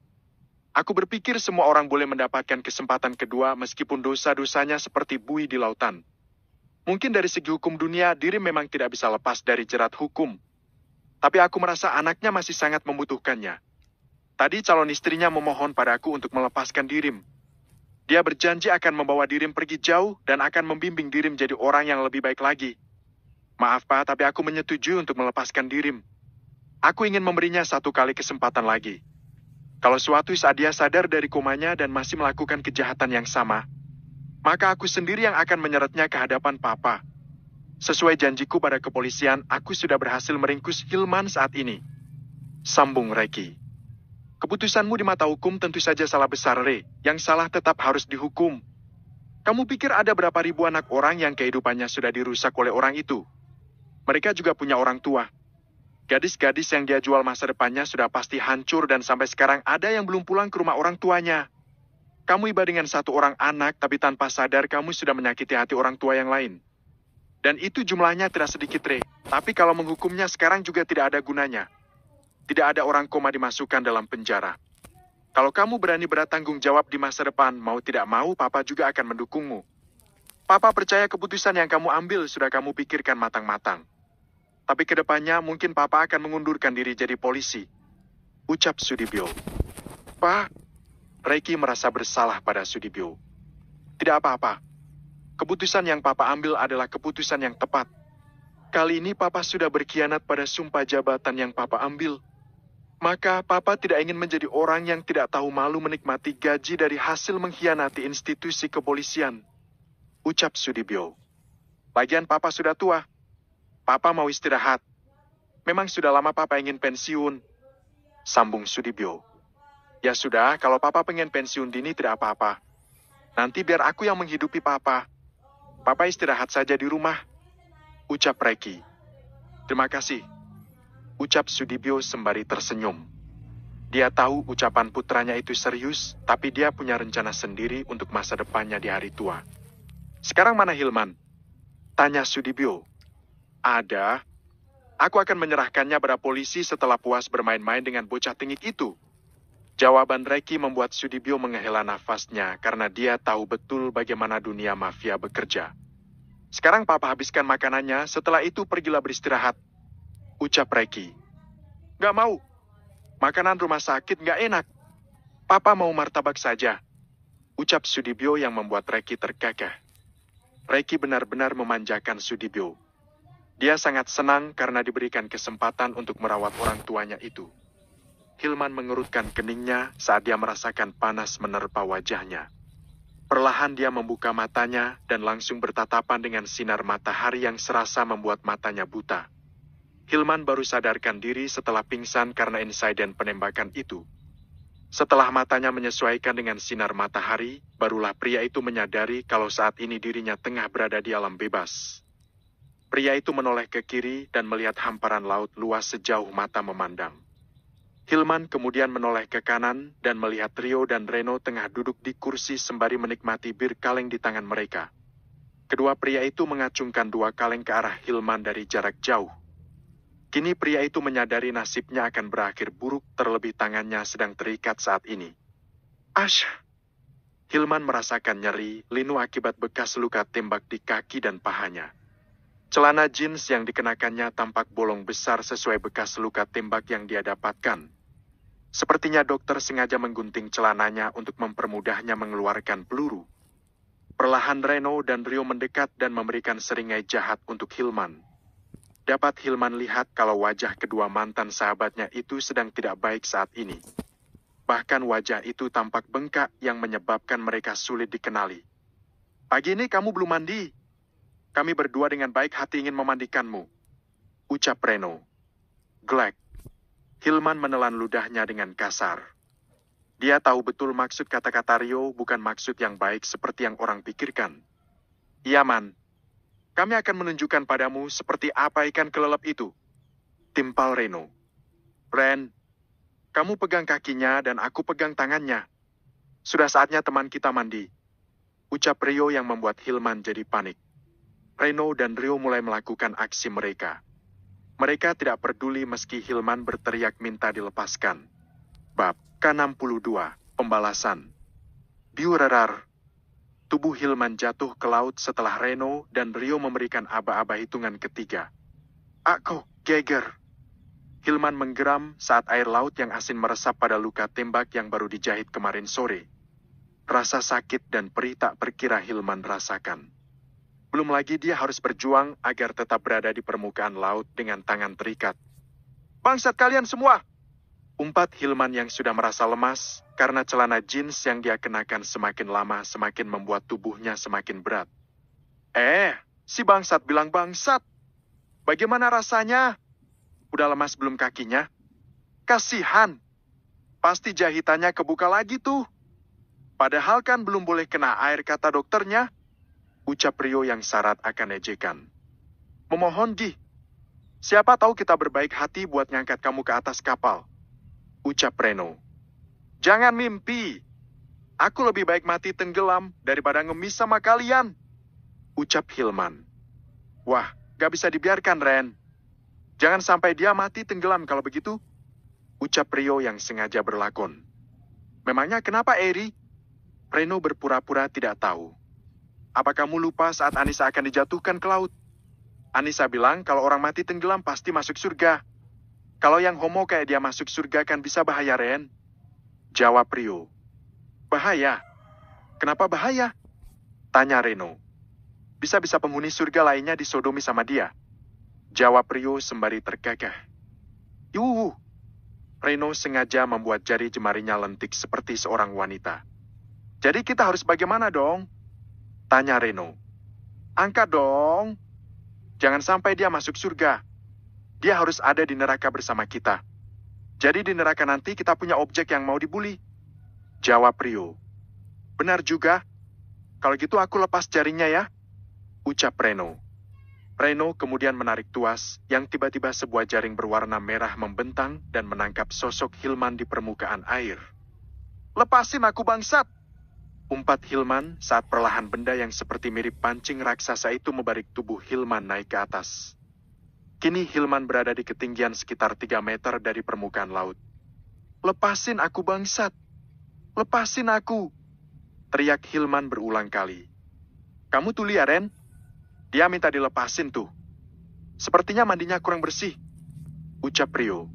Aku berpikir semua orang boleh mendapatkan kesempatan kedua meskipun dosa-dosanya seperti buih di lautan. Mungkin dari segi hukum dunia, Dirim memang tidak bisa lepas dari jerat hukum. Tapi aku merasa anaknya masih sangat membutuhkannya. Tadi calon istrinya memohon padaku untuk melepaskan Dirim. Dia berjanji akan membawa Dirim pergi jauh dan akan membimbing Dirim jadi orang yang lebih baik lagi. Maaf Pak, tapi aku menyetujui untuk melepaskan Dirim. Aku ingin memberinya 1 kali kesempatan lagi. Kalau suatu saat dia sadar dari komanya dan masih melakukan kejahatan yang sama, maka aku sendiri yang akan menyeretnya ke hadapan Papa. Sesuai janjiku pada kepolisian, aku sudah berhasil meringkus Hilman saat ini," sambung Reiki. "Keputusanmu di mata hukum tentu saja salah besar, Re. Yang salah tetap harus dihukum. Kamu pikir ada berapa ribu anak orang yang kehidupannya sudah dirusak oleh orang itu? Mereka juga punya orang tua. Gadis-gadis yang dia jual masa depannya sudah pasti hancur dan sampai sekarang ada yang belum pulang ke rumah orang tuanya. Kamu iba dengan satu orang anak, tapi tanpa sadar kamu sudah menyakiti hati orang tua yang lain. Dan itu jumlahnya tidak sedikit, Ray. Tapi kalau menghukumnya sekarang juga tidak ada gunanya. Tidak ada orang koma dimasukkan dalam penjara. Kalau kamu berani bertanggung jawab di masa depan, mau tidak mau, Papa juga akan mendukungmu. Papa percaya keputusan yang kamu ambil sudah kamu pikirkan matang-matang. Tapi kedepannya mungkin Papa akan mengundurkan diri jadi polisi. Ucap Sudibyo. Pak, Reiki merasa bersalah pada Sudibyo. Tidak apa-apa. Keputusan yang Papa ambil adalah keputusan yang tepat. Kali ini Papa sudah berkhianat pada sumpah jabatan yang Papa ambil. Maka Papa tidak ingin menjadi orang yang tidak tahu malu menikmati gaji dari hasil mengkhianati institusi kepolisian. Ucap Sudibyo. Lagian Papa sudah tua. Papa mau istirahat. Memang sudah lama Papa ingin pensiun. Sambung Sudibyo. Ya sudah, kalau Papa pengen pensiun dini tidak apa-apa. Nanti biar aku yang menghidupi Papa. Papa istirahat saja di rumah. Ucap Reiki. Terima kasih. Ucap Sudibyo sembari tersenyum. Dia tahu ucapan putranya itu serius, tapi dia punya rencana sendiri untuk masa depannya di hari tua. Sekarang mana Hilman? Tanya Sudibyo. Ada. Aku akan menyerahkannya pada polisi setelah puas bermain-main dengan bocah tengik itu. Jawaban Reiki membuat Sudibyo menghela nafasnya karena dia tahu betul bagaimana dunia mafia bekerja. Sekarang Papa habiskan makanannya, setelah itu pergilah beristirahat. Ucap Reiki. Gak mau. Makanan rumah sakit gak enak. Papa mau martabak saja. Ucap Sudibyo yang membuat Reiki tergagah. Reiki benar-benar memanjakan Sudibyo. Dia sangat senang karena diberikan kesempatan untuk merawat orang tuanya itu. Hilman mengerutkan keningnya saat dia merasakan panas menerpa wajahnya. Perlahan dia membuka matanya dan langsung bertatapan dengan sinar matahari yang serasa membuat matanya buta. Hilman baru sadarkan diri setelah pingsan karena insiden penembakan itu. Setelah matanya menyesuaikan dengan sinar matahari, barulah pria itu menyadari kalau saat ini dirinya tengah berada di alam bebas. Pria itu menoleh ke kiri dan melihat hamparan laut luas sejauh mata memandang. Hilman kemudian menoleh ke kanan dan melihat Rio dan Reno tengah duduk di kursi sembari menikmati bir kaleng di tangan mereka. Kedua pria itu mengacungkan dua kaleng ke arah Hilman dari jarak jauh. Kini pria itu menyadari nasibnya akan berakhir buruk terlebih tangannya sedang terikat saat ini. Ash! Hilman merasakan nyeri, linu akibat bekas luka tembak di kaki dan pahanya. Celana jeans yang dikenakannya tampak bolong besar sesuai bekas luka tembak yang dia dapatkan. Sepertinya dokter sengaja menggunting celananya untuk mempermudahnya mengeluarkan peluru. Perlahan Reno dan Rio mendekat dan memberikan seringai jahat untuk Hilman. Dapat Hilman lihat kalau wajah kedua mantan sahabatnya itu sedang tidak baik saat ini. Bahkan wajah itu tampak bengkak yang menyebabkan mereka sulit dikenali. Pagi ini kamu belum mandi. Kami berdua dengan baik hati ingin memandikanmu. Ucap Reno. Glek. Hilman menelan ludahnya dengan kasar. Dia tahu betul maksud kata-kata Rio bukan maksud yang baik seperti yang orang pikirkan. Iya, Man. Kami akan menunjukkan padamu seperti apa ikan kelelep itu. Timpal Reno. Ren, kamu pegang kakinya dan aku pegang tangannya. Sudah saatnya teman kita mandi. Ucap Rio yang membuat Hilman jadi panik. Reno dan Rio mulai melakukan aksi mereka. Mereka tidak peduli meski Hilman berteriak minta dilepaskan. Bab K62, Pembalasan. Biurerar. Tubuh Hilman jatuh ke laut setelah Reno dan Rio memberikan aba-aba hitungan ketiga. Aku, geger. Hilman menggeram saat air laut yang asin meresap pada luka tembak yang baru dijahit kemarin sore. Rasa sakit dan perih tak perkira Hilman rasakan. Belum lagi dia harus berjuang agar tetap berada di permukaan laut dengan tangan terikat. Bangsat kalian semua! Umpat Hilman yang sudah merasa lemas karena celana jeans yang dia kenakan semakin lama semakin membuat tubuhnya semakin berat. Si bangsat bilang bangsat. Bagaimana rasanya? Udah lemas belum kakinya? Kasihan. Pasti jahitannya kebuka lagi tuh. Padahal kan belum boleh kena air kata dokternya. Ucap Rio yang syarat akan ejekan. Memohon, Di. Siapa tahu kita berbaik hati buat ngangkat kamu ke atas kapal, ucap Reno. Jangan mimpi. Aku lebih baik mati tenggelam daripada ngemis sama kalian, ucap Hilman. Wah, gak bisa dibiarkan, Ren. Jangan sampai dia mati tenggelam kalau begitu, ucap Rio yang sengaja berlakon. Memangnya kenapa, Eri? Reno berpura-pura tidak tahu. Apa kamu lupa saat Anissa akan dijatuhkan ke laut? Anissa bilang kalau orang mati tenggelam pasti masuk surga. Kalau yang homo kayak dia masuk surga kan bisa bahaya, Ren. Jawab Rio. Bahaya? Kenapa bahaya? Tanya Reno. Bisa-bisa penghuni surga lainnya disodomi sama dia. Jawab Rio sembari tergagah. Yuh. Reno sengaja membuat jari jemarinya lentik seperti seorang wanita. Jadi kita harus bagaimana dong? Tanya Reno. Angkat dong. Jangan sampai dia masuk surga. Dia harus ada di neraka bersama kita. Jadi di neraka nanti kita punya objek yang mau dibully. Jawab Rio. Benar juga. Kalau gitu aku lepas jaringnya ya, ucap Reno. Reno kemudian menarik tuas yang tiba-tiba sebuah jaring berwarna merah membentang dan menangkap sosok Hilman di permukaan air. Lepasin aku bangsat! Umpat Hilman saat perlahan benda yang seperti mirip pancing raksasa itu membarik tubuh Hilman naik ke atas. Kini Hilman berada di ketinggian sekitar 3 meter dari permukaan laut. Lepasin aku bangsat! Lepasin aku! Teriak Hilman berulang kali. Kamu tuh lihat, Ren? Dia minta dilepasin tuh. Sepertinya mandinya kurang bersih, ucap Rio.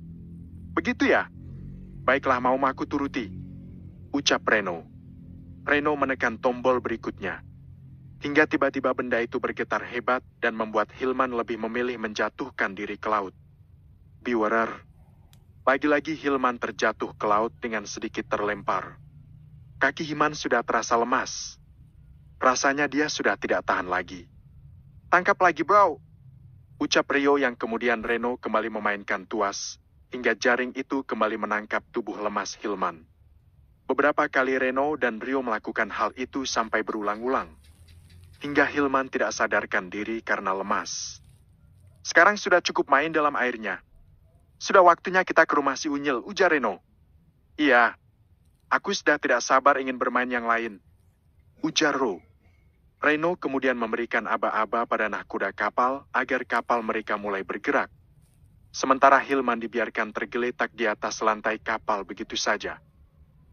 Begitu ya? Baiklah, mau aku turuti, ucap Reno. Reno menekan tombol berikutnya. Hingga tiba-tiba benda itu bergetar hebat dan membuat Hilman lebih memilih menjatuhkan diri ke laut. Beware. Lagi-lagi Hilman terjatuh ke laut dengan sedikit terlempar. Kaki Hilman sudah terasa lemas. Rasanya dia sudah tidak tahan lagi. Tangkap lagi, bro, ucap Rio yang kemudian Reno kembali memainkan tuas, hingga jaring itu kembali menangkap tubuh lemas Hilman. Beberapa kali Reno dan Rio melakukan hal itu sampai berulang-ulang, hingga Hilman tidak sadarkan diri karena lemas. Sekarang sudah cukup main dalam airnya. Sudah waktunya kita ke rumah si Unyil, ujar Reno. Iya. Aku sudah tidak sabar ingin bermain yang lain, ujar Ro. Reno kemudian memberikan aba-aba pada nahkoda kapal agar kapal mereka mulai bergerak. Sementara Hilman dibiarkan tergeletak di atas lantai kapal begitu saja.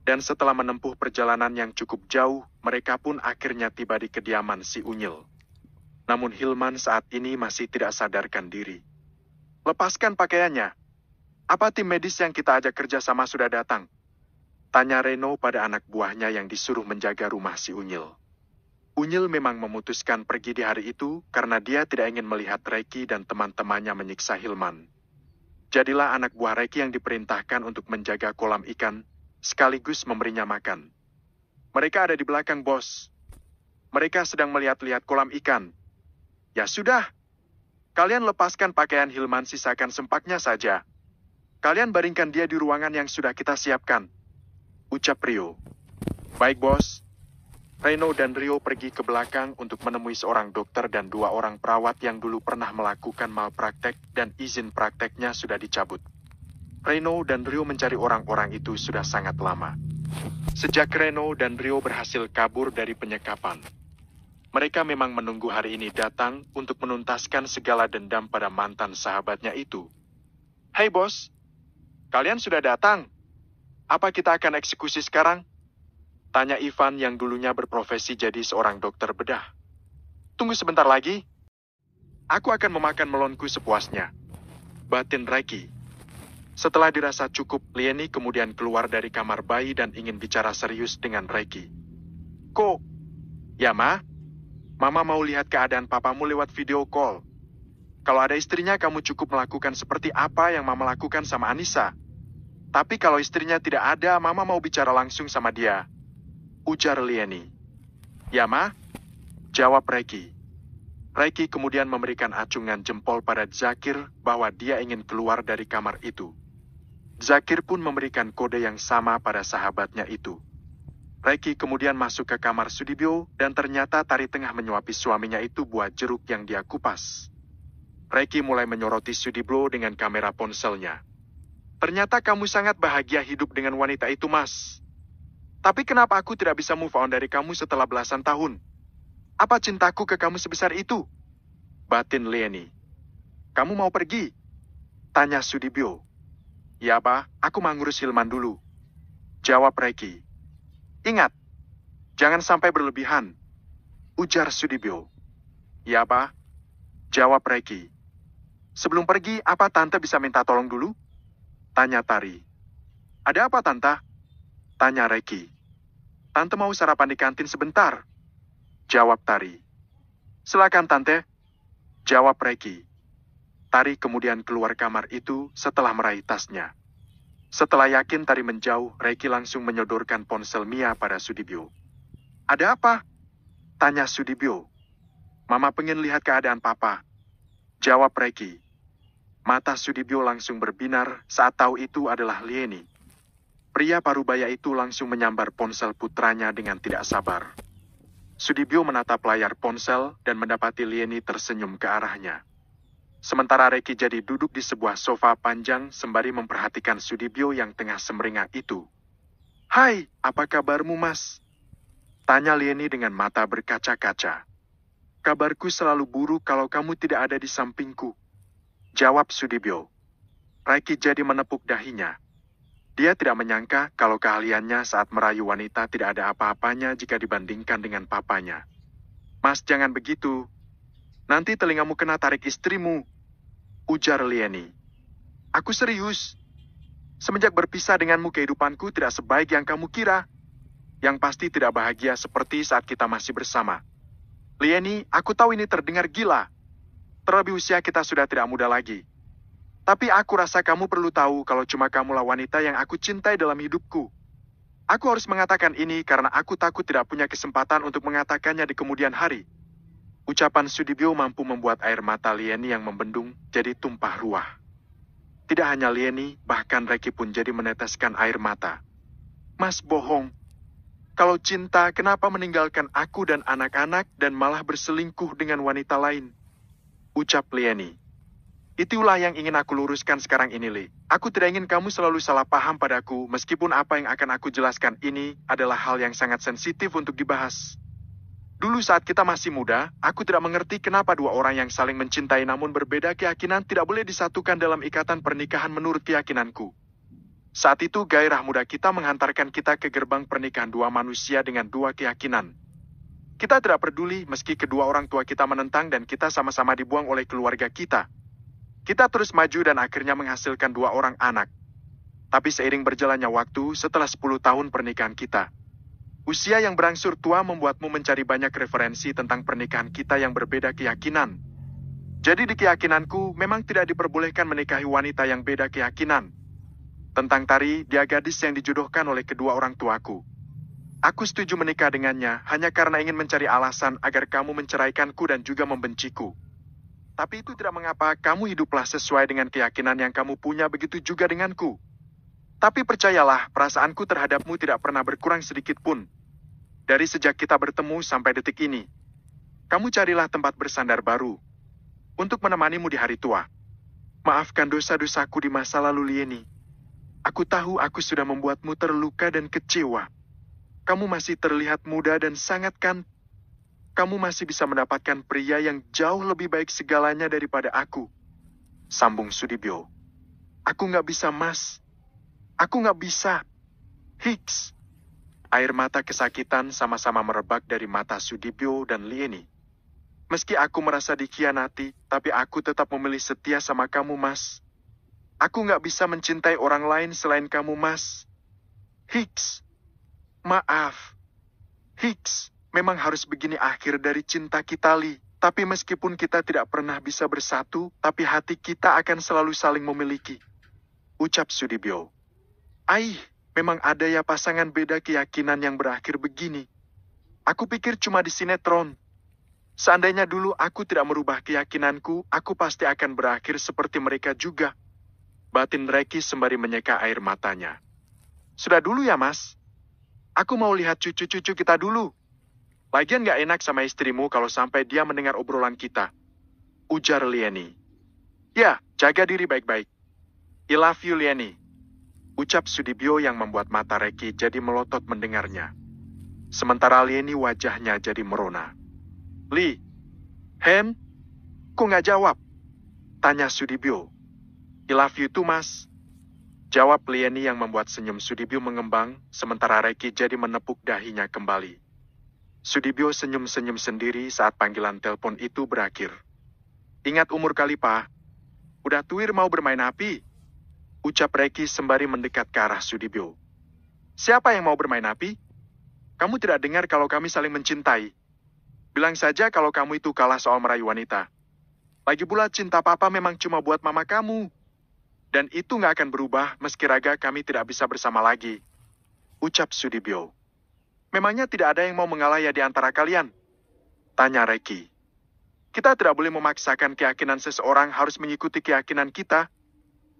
Dan setelah menempuh perjalanan yang cukup jauh, mereka pun akhirnya tiba di kediaman si Unyil. Namun Hilman saat ini masih tidak sadarkan diri. Lepaskan pakaiannya. Apa tim medis yang kita ajak kerja sama sudah datang? Tanya Reno pada anak buahnya yang disuruh menjaga rumah si Unyil. Unyil memang memutuskan pergi di hari itu karena dia tidak ingin melihat Reki dan teman-temannya menyiksa Hilman. Jadilah anak buah Reki yang diperintahkan untuk menjaga kolam ikan, sekaligus memberinya makan. Mereka ada di belakang, bos. Mereka sedang melihat-lihat kolam ikan. Ya sudah. Kalian lepaskan pakaian Hilman, sisakan sempaknya saja. Kalian baringkan dia di ruangan yang sudah kita siapkan, ucap Rio. Baik, bos. Reno dan Rio pergi ke belakang untuk menemui seorang dokter dan 2 orang perawat yang dulu pernah melakukan malpraktek dan izin prakteknya sudah dicabut. Reno dan Rio mencari orang-orang itu sudah sangat lama. Sejak Reno dan Rio berhasil kabur dari penyekapan. Mereka memang menunggu hari ini datang untuk menuntaskan segala dendam pada mantan sahabatnya itu. Hai bos, kalian sudah datang. Apa kita akan eksekusi sekarang? Tanya Ivan yang dulunya berprofesi jadi seorang dokter bedah. Tunggu sebentar lagi. Aku akan memakan melonku sepuasnya, batin Reki. Setelah dirasa cukup, Lieni kemudian keluar dari kamar bayi dan ingin bicara serius dengan Reki. Kok? Ya, Ma? Mama mau lihat keadaan papamu lewat video call. Kalau ada istrinya, kamu cukup melakukan seperti apa yang Mama lakukan sama Anissa. Tapi kalau istrinya tidak ada, Mama mau bicara langsung sama dia, ujar Lieni. Ya, Ma? Jawab Reki. Reki kemudian memberikan acungan jempol pada Zakir bahwa dia ingin keluar dari kamar itu. Zakir pun memberikan kode yang sama pada sahabatnya itu. Reki kemudian masuk ke kamar Sudibyo dan ternyata tari tengah menyuapi suaminya itu buah jeruk yang dia kupas. Reiki mulai menyoroti Sudibyo dengan kamera ponselnya. Ternyata kamu sangat bahagia hidup dengan wanita itu, Mas. Tapi kenapa aku tidak bisa move on dari kamu setelah belasan tahun? Apa cintaku ke kamu sebesar itu? Batin Lieni. Kamu mau pergi? Tanya Sudibyo. Ya, Pak, aku mau ngurus Hilman dulu. Jawab Reiki. Ingat, jangan sampai berlebihan. Ujar Sudibyo. Ya, Pak. Jawab Reiki. Sebelum pergi, apa Tante bisa minta tolong dulu? Tanya Tari. Ada apa, Tante? Tanya Reiki. Tante mau sarapan di kantin sebentar. Jawab Tari. Silakan, Tante. Jawab Reiki. Tari kemudian keluar kamar itu setelah meraih tasnya. Setelah yakin Tari menjauh, Reiki langsung menyodorkan ponsel Mia pada Sudibyo. Ada apa? Tanya Sudibyo. Mama pengen lihat keadaan Papa. Jawab Reiki. Mata Sudibyo langsung berbinar saat tahu itu adalah Lieni. Pria parubaya itu langsung menyambar ponsel putranya dengan tidak sabar. Sudibyo menatap layar ponsel dan mendapati Lieni tersenyum ke arahnya. Sementara Reiki jadi duduk di sebuah sofa panjang sembari memperhatikan Sudibyo yang tengah semeringah itu. Hai, apa kabarmu, Mas? Tanya Lieni dengan mata berkaca-kaca. Kabarku selalu buruk kalau kamu tidak ada di sampingku. Jawab Sudibyo. Reiki jadi menepuk dahinya. Dia tidak menyangka kalau keahliannya saat merayu wanita tidak ada apa-apanya jika dibandingkan dengan papanya. Mas, jangan begitu. Nanti telingamu kena tarik istrimu. Ujar Lieni. Aku serius. Semenjak berpisah denganmu kehidupanku tidak sebaik yang kamu kira. Yang pasti tidak bahagia seperti saat kita masih bersama. Lieni, aku tahu ini terdengar gila. Terlebih usia kita sudah tidak muda lagi. Tapi aku rasa kamu perlu tahu kalau cuma kamulah wanita yang aku cintai dalam hidupku. Aku harus mengatakan ini karena aku takut tidak punya kesempatan untuk mengatakannya di kemudian hari. Ucapan Sudibyo mampu membuat air mata Lieni yang membendung jadi tumpah ruah. Tidak hanya Lieni, bahkan Reiki pun jadi meneteskan air mata. Mas bohong. Kalau cinta, kenapa meninggalkan aku dan anak-anak dan malah berselingkuh dengan wanita lain? Ucap Lieni. Itulah yang ingin aku luruskan sekarang ini, Li. Aku tidak ingin kamu selalu salah paham padaku, meskipun apa yang akan aku jelaskan ini adalah hal yang sangat sensitif untuk dibahas. Dulu saat kita masih muda, aku tidak mengerti kenapa dua orang yang saling mencintai namun berbeda keyakinan tidak boleh disatukan dalam ikatan pernikahan menurut keyakinanku. Saat itu gairah muda kita menghantarkan kita ke gerbang pernikahan dua manusia dengan dua keyakinan. Kita tidak peduli meski kedua orang tua kita menentang dan kita sama-sama dibuang oleh keluarga kita. Kita terus maju dan akhirnya menghasilkan dua orang anak. Tapi seiring berjalannya waktu setelah 10 tahun pernikahan kita, usia yang berangsur tua membuatmu mencari banyak referensi tentang pernikahan kita yang berbeda keyakinan. Jadi di keyakinanku memang tidak diperbolehkan menikahi wanita yang beda keyakinan. Tentang Tari, dia gadis yang dijodohkan oleh kedua orang tuaku. Aku setuju menikah dengannya hanya karena ingin mencari alasan agar kamu menceraikanku dan juga membenciku. Tapi itu tidak mengapa, kamu hiduplah sesuai dengan keyakinan yang kamu punya, begitu juga denganku. Tapi percayalah, perasaanku terhadapmu tidak pernah berkurang sedikit pun. Dari sejak kita bertemu sampai detik ini. Kamu carilah tempat bersandar baru. Untuk menemanimu di hari tua. Maafkan dosa-dosaku di masa lalu, Lieni. Aku tahu aku sudah membuatmu terluka dan kecewa. Kamu masih terlihat muda dan sangat kan. Kamu masih bisa mendapatkan pria yang jauh lebih baik segalanya daripada aku. Sambung Sudibyo. Aku nggak bisa, Mas. Aku nggak bisa. Hicks. Air mata kesakitan sama-sama merebak dari mata Sudibyo dan Lieni. Meski aku merasa dikhianati, tapi aku tetap memilih setia sama kamu, Mas. Aku nggak bisa mencintai orang lain selain kamu, Mas. Hicks. Maaf. Hicks, memang harus begini akhir dari cinta kita, Li. Tapi meskipun kita tidak pernah bisa bersatu, tapi hati kita akan selalu saling memiliki. Ucap Sudibyo. Aih, memang ada ya pasangan beda keyakinan yang berakhir begini. Aku pikir cuma di sinetron. Seandainya dulu aku tidak merubah keyakinanku, aku pasti akan berakhir seperti mereka juga. Batin Reiki sembari menyeka air matanya. Sudah dulu ya, Mas. Aku mau lihat cucu-cucu kita dulu. Lagian gak enak sama istrimu kalau sampai dia mendengar obrolan kita. Ujar Lieni. Ya, jaga diri baik-baik. I love you, Lieni. Ucap Sudibyo yang membuat mata Reki jadi melotot mendengarnya. Sementara Lieni wajahnya jadi merona. Li, Hen, kok nggak jawab? Tanya Sudibyo. I love you too, Mas. Jawab Lieni yang membuat senyum Sudibyo mengembang, sementara Reki jadi menepuk dahinya kembali. Sudibyo senyum-senyum sendiri saat panggilan telepon itu berakhir. Ingat umur kali, Pak. Udah tuir mau bermain api. Ucap Reki sembari mendekat ke arah Sudibyo. Siapa yang mau bermain api? Kamu tidak dengar kalau kami saling mencintai. Bilang saja kalau kamu itu kalah soal merayu wanita. Lagi pula cinta papa memang cuma buat mama kamu. Dan itu nggak akan berubah meski raga kami tidak bisa bersama lagi. Ucap Sudibyo. Memangnya tidak ada yang mau mengalah ya di antara kalian? Tanya Reki. Kita tidak boleh memaksakan keyakinan seseorang harus mengikuti keyakinan kita.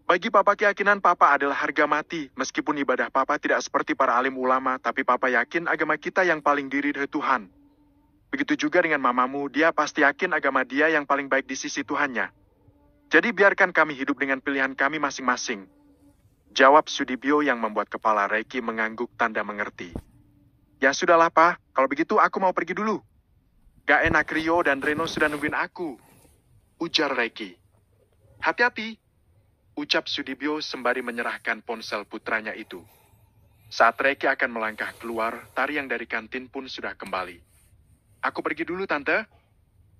Bagi papa keyakinan papa adalah harga mati, meskipun ibadah papa tidak seperti para alim ulama, tapi papa yakin agama kita yang paling diridhoi Tuhan. Begitu juga dengan mamamu, dia pasti yakin agama dia yang paling baik di sisi Tuhannya. Jadi biarkan kami hidup dengan pilihan kami masing-masing. Jawab Sudibyo yang membuat kepala Reki mengangguk tanda mengerti. Ya sudahlah, Pak. Kalau begitu aku mau pergi dulu. Gak enak Rio dan Reno sudah nungguin aku. Ujar Reki. Hati-hati. Ucap Sudibyo sembari menyerahkan ponsel putranya itu. Saat Reki akan melangkah keluar, Tari yang dari kantin pun sudah kembali. Aku pergi dulu, Tante.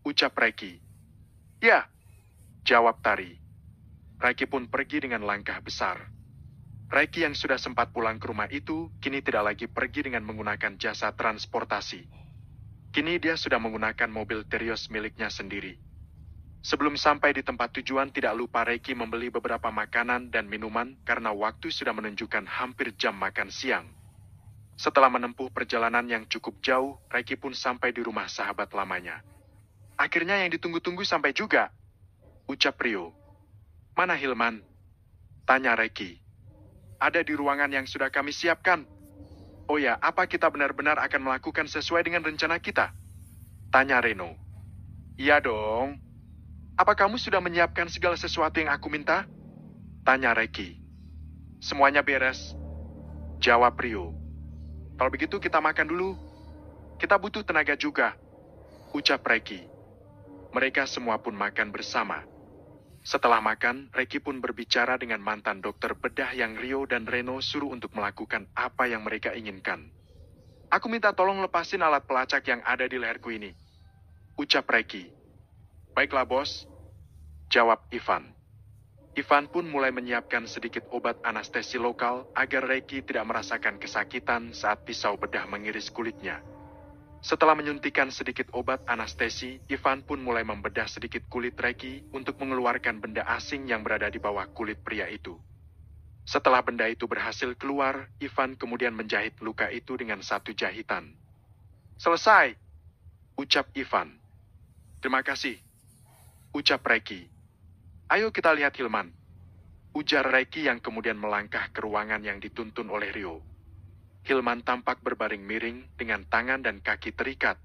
Ucap Reki. Ya. Jawab Tari. Reki pun pergi dengan langkah besar. Reki yang sudah sempat pulang ke rumah itu, kini tidak lagi pergi dengan menggunakan jasa transportasi. Kini dia sudah menggunakan mobil Terios miliknya sendiri. Sebelum sampai di tempat tujuan, tidak lupa Reki membeli beberapa makanan dan minuman karena waktu sudah menunjukkan hampir jam makan siang. Setelah menempuh perjalanan yang cukup jauh, Reki pun sampai di rumah sahabat lamanya. Akhirnya yang ditunggu-tunggu sampai juga. Ucap Rio. Mana Hilman? Tanya Reki. Ada di ruangan yang sudah kami siapkan. Oh ya, apa kita benar-benar akan melakukan sesuai dengan rencana kita? Tanya Reno. Iya dong. Apa kamu sudah menyiapkan segala sesuatu yang aku minta? Tanya Reki. Semuanya beres. Jawab Rio. Kalau begitu kita makan dulu. Kita butuh tenaga juga. Ucap Reki. Mereka semua pun makan bersama. Setelah makan, Reki pun berbicara dengan mantan dokter bedah yang Rio dan Reno suruh untuk melakukan apa yang mereka inginkan. Aku minta tolong lepasin alat pelacak yang ada di leherku ini. Ucap Reki. Baiklah bos. Jawab Ivan. Ivan pun mulai menyiapkan sedikit obat anestesi lokal agar Reki tidak merasakan kesakitan saat pisau bedah mengiris kulitnya. Setelah menyuntikkan sedikit obat anestesi, Ivan pun mulai membedah sedikit kulit Reki untuk mengeluarkan benda asing yang berada di bawah kulit pria itu. Setelah benda itu berhasil keluar, Ivan kemudian menjahit luka itu dengan satu jahitan. Selesai, ucap Ivan. Terima kasih, ucap Reki. Ayo kita lihat Hilman, ujar Reki yang kemudian melangkah ke ruangan yang dituntun oleh Rio. Hilman tampak berbaring miring dengan tangan dan kaki terikat.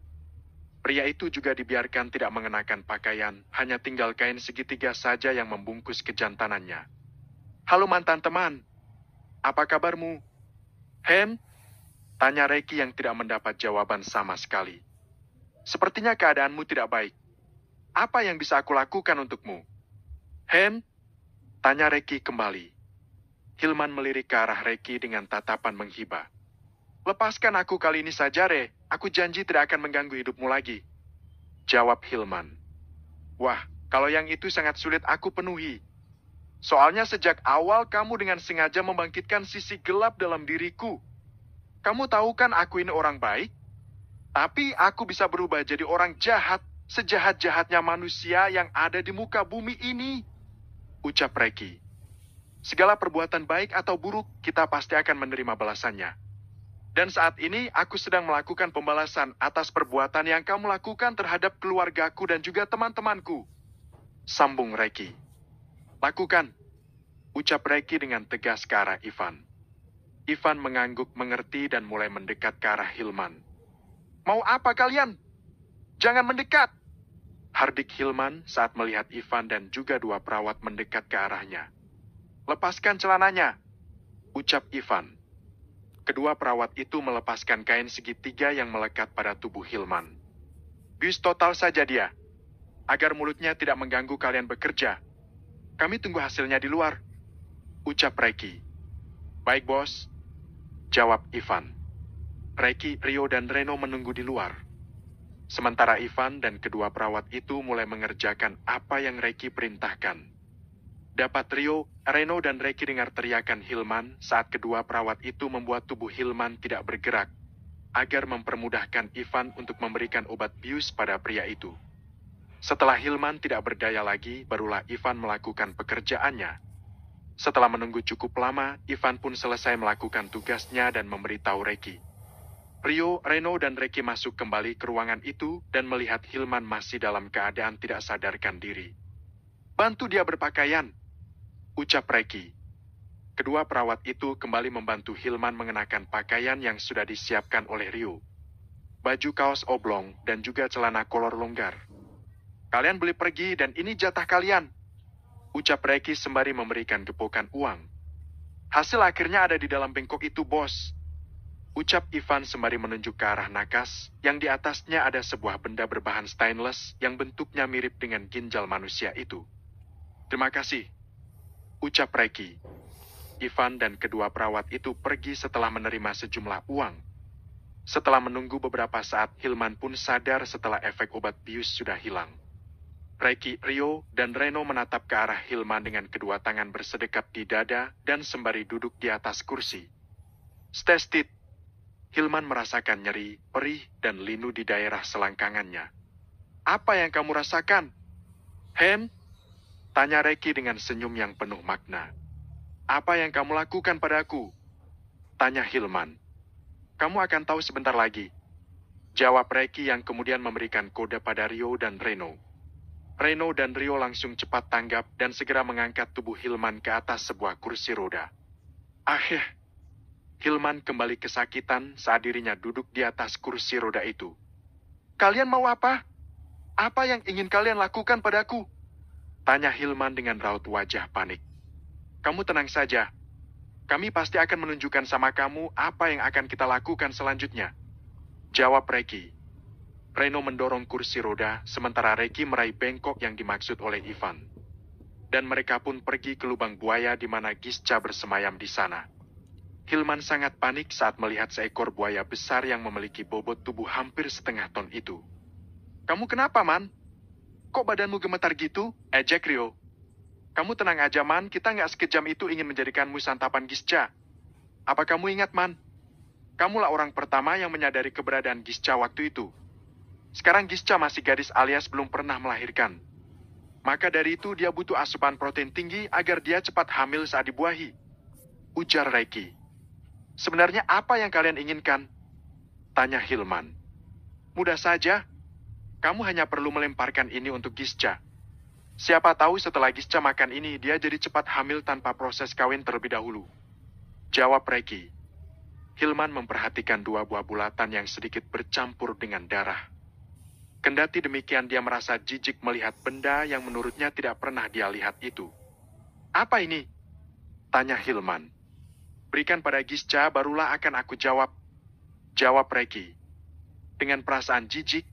Pria itu juga dibiarkan tidak mengenakan pakaian, hanya tinggal kain segitiga saja yang membungkus kejantanannya. Halo mantan teman, apa kabarmu? Hen? Tanya Reki yang tidak mendapat jawaban sama sekali. Sepertinya keadaanmu tidak baik. Apa yang bisa aku lakukan untukmu? Hen? Tanya Reki kembali. Hilman melirik ke arah Reki dengan tatapan menghibah. Lepaskan aku kali ini saja, Re. Aku janji tidak akan mengganggu hidupmu lagi. Jawab Hilman. Wah, kalau yang itu sangat sulit aku penuhi. Soalnya sejak awal kamu dengan sengaja membangkitkan sisi gelap dalam diriku. Kamu tahu kan aku ini orang baik? Tapi aku bisa berubah jadi orang jahat, sejahat-jahatnya manusia yang ada di muka bumi ini. Ucap Reki. Segala perbuatan baik atau buruk, kita pasti akan menerima balasannya. Dan saat ini aku sedang melakukan pembalasan atas perbuatan yang kamu lakukan terhadap keluargaku dan juga teman-temanku. Sambung Reki. Lakukan. Ucap Reki dengan tegas ke arah Ivan. Ivan mengangguk mengerti dan mulai mendekat ke arah Hilman. Mau apa kalian? Jangan mendekat. Hardik Hilman saat melihat Ivan dan juga dua perawat mendekat ke arahnya. "Lepaskan celananya," ucap Ivan. Kedua perawat itu melepaskan kain segitiga yang melekat pada tubuh Hilman. "Bius total saja dia, agar mulutnya tidak mengganggu kalian bekerja. Kami tunggu hasilnya di luar," ucap Reki. "Baik, bos," jawab Ivan. Reki, Rio, dan Reno menunggu di luar. Sementara Ivan dan kedua perawat itu mulai mengerjakan apa yang Reki perintahkan. Dapat Rio, Reno, dan Reki dengar teriakan Hilman saat kedua perawat itu membuat tubuh Hilman tidak bergerak, agar mempermudahkan Ivan untuk memberikan obat bius pada pria itu. Setelah Hilman tidak berdaya lagi, barulah Ivan melakukan pekerjaannya. Setelah menunggu cukup lama, Ivan pun selesai melakukan tugasnya dan memberitahu Reki. Rio, Reno, dan Reki masuk kembali ke ruangan itu dan melihat Hilman masih dalam keadaan tidak sadarkan diri. "Bantu dia berpakaian," ucap Reki. Kedua perawat itu kembali membantu Hilman mengenakan pakaian yang sudah disiapkan oleh Rio. Baju kaos oblong dan juga celana kolor longgar. "Kalian boleh pergi dan ini jatah kalian," ucap Reki sembari memberikan gepokan uang. "Hasil akhirnya ada di dalam bengkok itu, bos," ucap Ivan sembari menunjuk ke arah nakas, yang di atasnya ada sebuah benda berbahan stainless yang bentuknya mirip dengan ginjal manusia itu. "Terima kasih," ucap Reki. Ivan dan kedua perawat itu pergi setelah menerima sejumlah uang. Setelah menunggu beberapa saat, Hilman pun sadar setelah efek obat bius sudah hilang. Reki, Rio, dan Reno menatap ke arah Hilman dengan kedua tangan bersedekap di dada dan sembari duduk di atas kursi. "Stestit." Hilman merasakan nyeri, perih, dan linu di daerah selangkangannya. "Apa yang kamu rasakan, Hen?" tanya Reki dengan senyum yang penuh makna. "Apa yang kamu lakukan padaku?" tanya Hilman. "Kamu akan tahu sebentar lagi," jawab Reki yang kemudian memberikan kode pada Rio dan Reno. Reno dan Rio langsung cepat tanggap dan segera mengangkat tubuh Hilman ke atas sebuah kursi roda. Hilman kembali kesakitan saat dirinya duduk di atas kursi roda itu. "Kalian mau apa? Apa yang ingin kalian lakukan padaku?" tanya Hilman dengan raut wajah panik. "Kamu tenang saja. Kami pasti akan menunjukkan sama kamu apa yang akan kita lakukan selanjutnya," jawab Reki. Reno mendorong kursi roda, sementara Reki meraih bengkok yang dimaksud oleh Ivan. Dan mereka pun pergi ke lubang buaya di mana Gisca bersemayam di sana. Hilman sangat panik saat melihat seekor buaya besar yang memiliki bobot tubuh hampir setengah ton itu. "Kamu kenapa, Man? Kok badanmu gemetar gitu?" ejek Rio. "Kamu tenang aja, Man. Kita nggak sekejam itu ingin menjadikanmu santapan Gisca. Apa kamu ingat, Man? Kamulah orang pertama yang menyadari keberadaan Gisca waktu itu. Sekarang Gisca masih gadis alias belum pernah melahirkan. Maka dari itu dia butuh asupan protein tinggi agar dia cepat hamil saat dibuahi," ujar Reki. "Sebenarnya apa yang kalian inginkan?" tanya Hilman. "Mudah saja. Kamu hanya perlu melemparkan ini untuk Gisca. Siapa tahu setelah Gisca makan ini, dia jadi cepat hamil tanpa proses kawin terlebih dahulu," jawab Reki. Hilman memperhatikan dua buah bulatan yang sedikit bercampur dengan darah. Kendati demikian, dia merasa jijik melihat benda yang menurutnya tidak pernah dia lihat itu. "Apa ini?" tanya Hilman. "Berikan pada Gisca, barulah akan aku jawab," jawab Reki. Dengan perasaan jijik,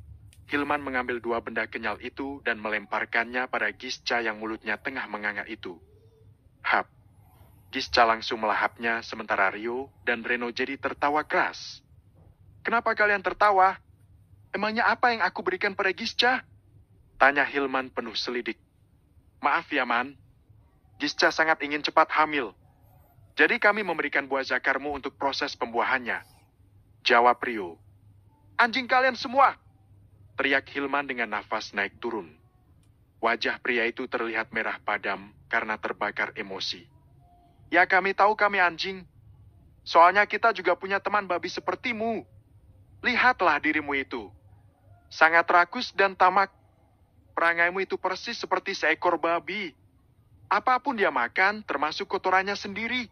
Hilman mengambil dua benda kenyal itu dan melemparkannya pada Gisca yang mulutnya tengah menganga itu. Hap! Gisca langsung melahapnya, sementara Rio dan Reno jadi tertawa keras. "Kenapa kalian tertawa? Emangnya apa yang aku berikan pada Gisca?" tanya Hilman penuh selidik. "Maaf ya, Man. Gisca sangat ingin cepat hamil. Jadi kami memberikan buah zakarmu untuk proses pembuahannya," jawab Rio. "Anjing kalian semua!" teriak Hilman dengan nafas naik turun. Wajah pria itu terlihat merah padam karena terbakar emosi. "Ya, kami tahu kami anjing. Soalnya kita juga punya teman babi sepertimu. Lihatlah dirimu itu. Sangat rakus dan tamak. Perangaimu itu persis seperti seekor babi. Apapun dia makan, termasuk kotorannya sendiri.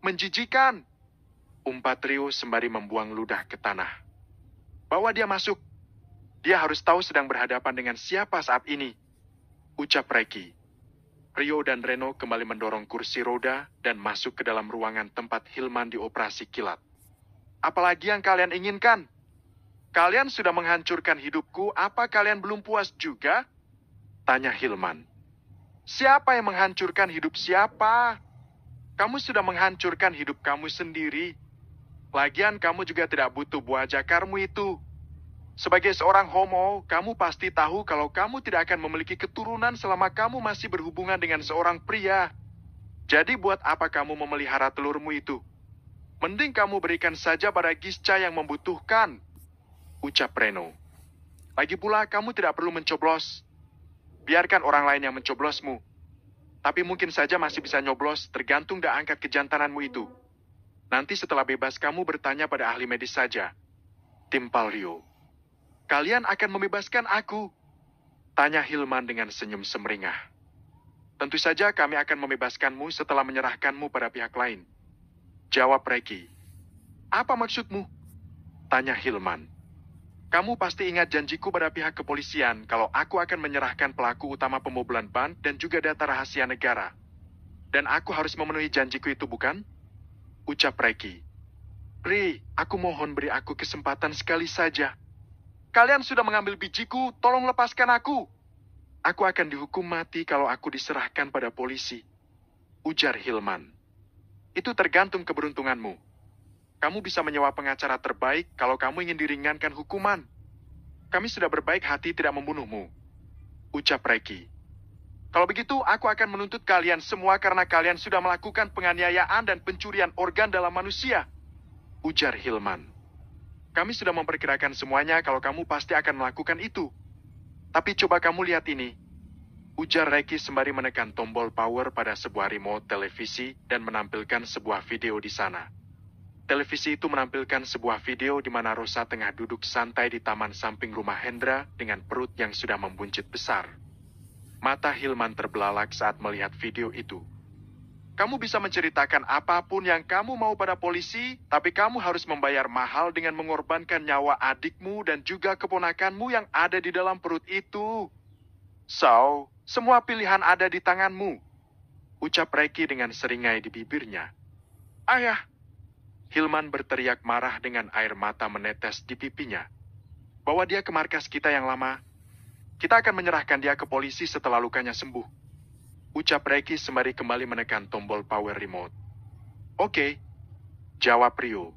Menjijikan," umpat Rio sembari membuang ludah ke tanah. "Bawa dia masuk," Dia harus tahu sedang berhadapan dengan siapa saat ini, ucap Reki. Rio dan Reno kembali mendorong kursi roda dan masuk ke dalam ruangan tempat Hilman dioperasi kilat. Apalagi yang kalian inginkan? Kalian sudah menghancurkan hidupku, apa kalian belum puas juga? Tanya Hilman. Siapa yang menghancurkan hidup siapa? Kamu sudah menghancurkan hidup kamu sendiri. Lagian kamu juga tidak butuh buah jakarmu itu. Sebagai seorang homo, kamu pasti tahu kalau kamu tidak akan memiliki keturunan selama kamu masih berhubungan dengan seorang pria. Jadi buat apa kamu memelihara telurmu itu? Mending kamu berikan saja pada Gisca yang membutuhkan, ucap Reno. Lagi pula kamu tidak perlu mencoblos. Biarkan orang lain yang mencoblosmu. Tapi mungkin saja masih bisa nyoblos tergantung dari angka kejantananmu itu. Nanti setelah bebas kamu bertanya pada ahli medis saja. Timpal Rio. Kalian akan membebaskan aku? Tanya Hilman dengan senyum semeringah. Tentu saja kami akan membebaskanmu setelah menyerahkanmu pada pihak lain. Jawab Reki. Apa maksudmu? Tanya Hilman. Kamu pasti ingat janjiku pada pihak kepolisian kalau aku akan menyerahkan pelaku utama pemobolan bank dan juga data rahasia negara. Dan aku harus memenuhi janjiku itu, bukan? Ucap Reki. Ri, aku mohon beri aku kesempatan sekali saja. Kalian sudah mengambil bijiku, tolong lepaskan aku. Aku akan dihukum mati kalau aku diserahkan pada polisi. Ujar Hilman. Itu tergantung keberuntunganmu. Kamu bisa menyewa pengacara terbaik kalau kamu ingin diringankan hukuman. Kami sudah berbaik hati tidak membunuhmu. Ucap Reki. Kalau begitu, aku akan menuntut kalian semua karena kalian sudah melakukan penganiayaan dan pencurian organ dalam manusia. Ujar Hilman. Kami sudah memperkirakan semuanya kalau kamu pasti akan melakukan itu. Tapi coba kamu lihat ini. Ujar Reki sembari menekan tombol power pada sebuah remote televisi dan menampilkan sebuah video di sana. Televisi itu menampilkan sebuah video di mana Rosa tengah duduk santai di taman samping rumah Hendra dengan perut yang sudah membuncit besar. Mata Hilman terbelalak saat melihat video itu. Kamu bisa menceritakan apapun yang kamu mau pada polisi, tapi kamu harus membayar mahal dengan mengorbankan nyawa adikmu dan juga keponakanmu yang ada di dalam perut itu. So, semua pilihan ada di tanganmu. Ucap Reki dengan seringai di bibirnya. Ayah! Hilman berteriak marah dengan air mata menetes di pipinya. Bawa dia ke markas kita yang lama. Kita akan menyerahkan dia ke polisi setelah lukanya sembuh. Ucap Reki sembari kembali menekan tombol power remote. Oke, jawab Rio.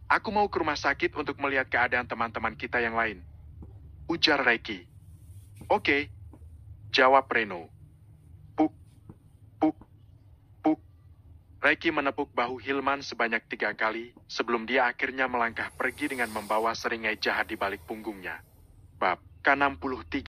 Aku mau ke rumah sakit untuk melihat keadaan teman-teman kita yang lain. Ujar Reki. Oke, jawab Reno. Puk, puk, puk. Reki menepuk bahu Hilman sebanyak 3 kali sebelum dia akhirnya melangkah pergi dengan membawa seringai jahat di balik punggungnya. Bab ke-63.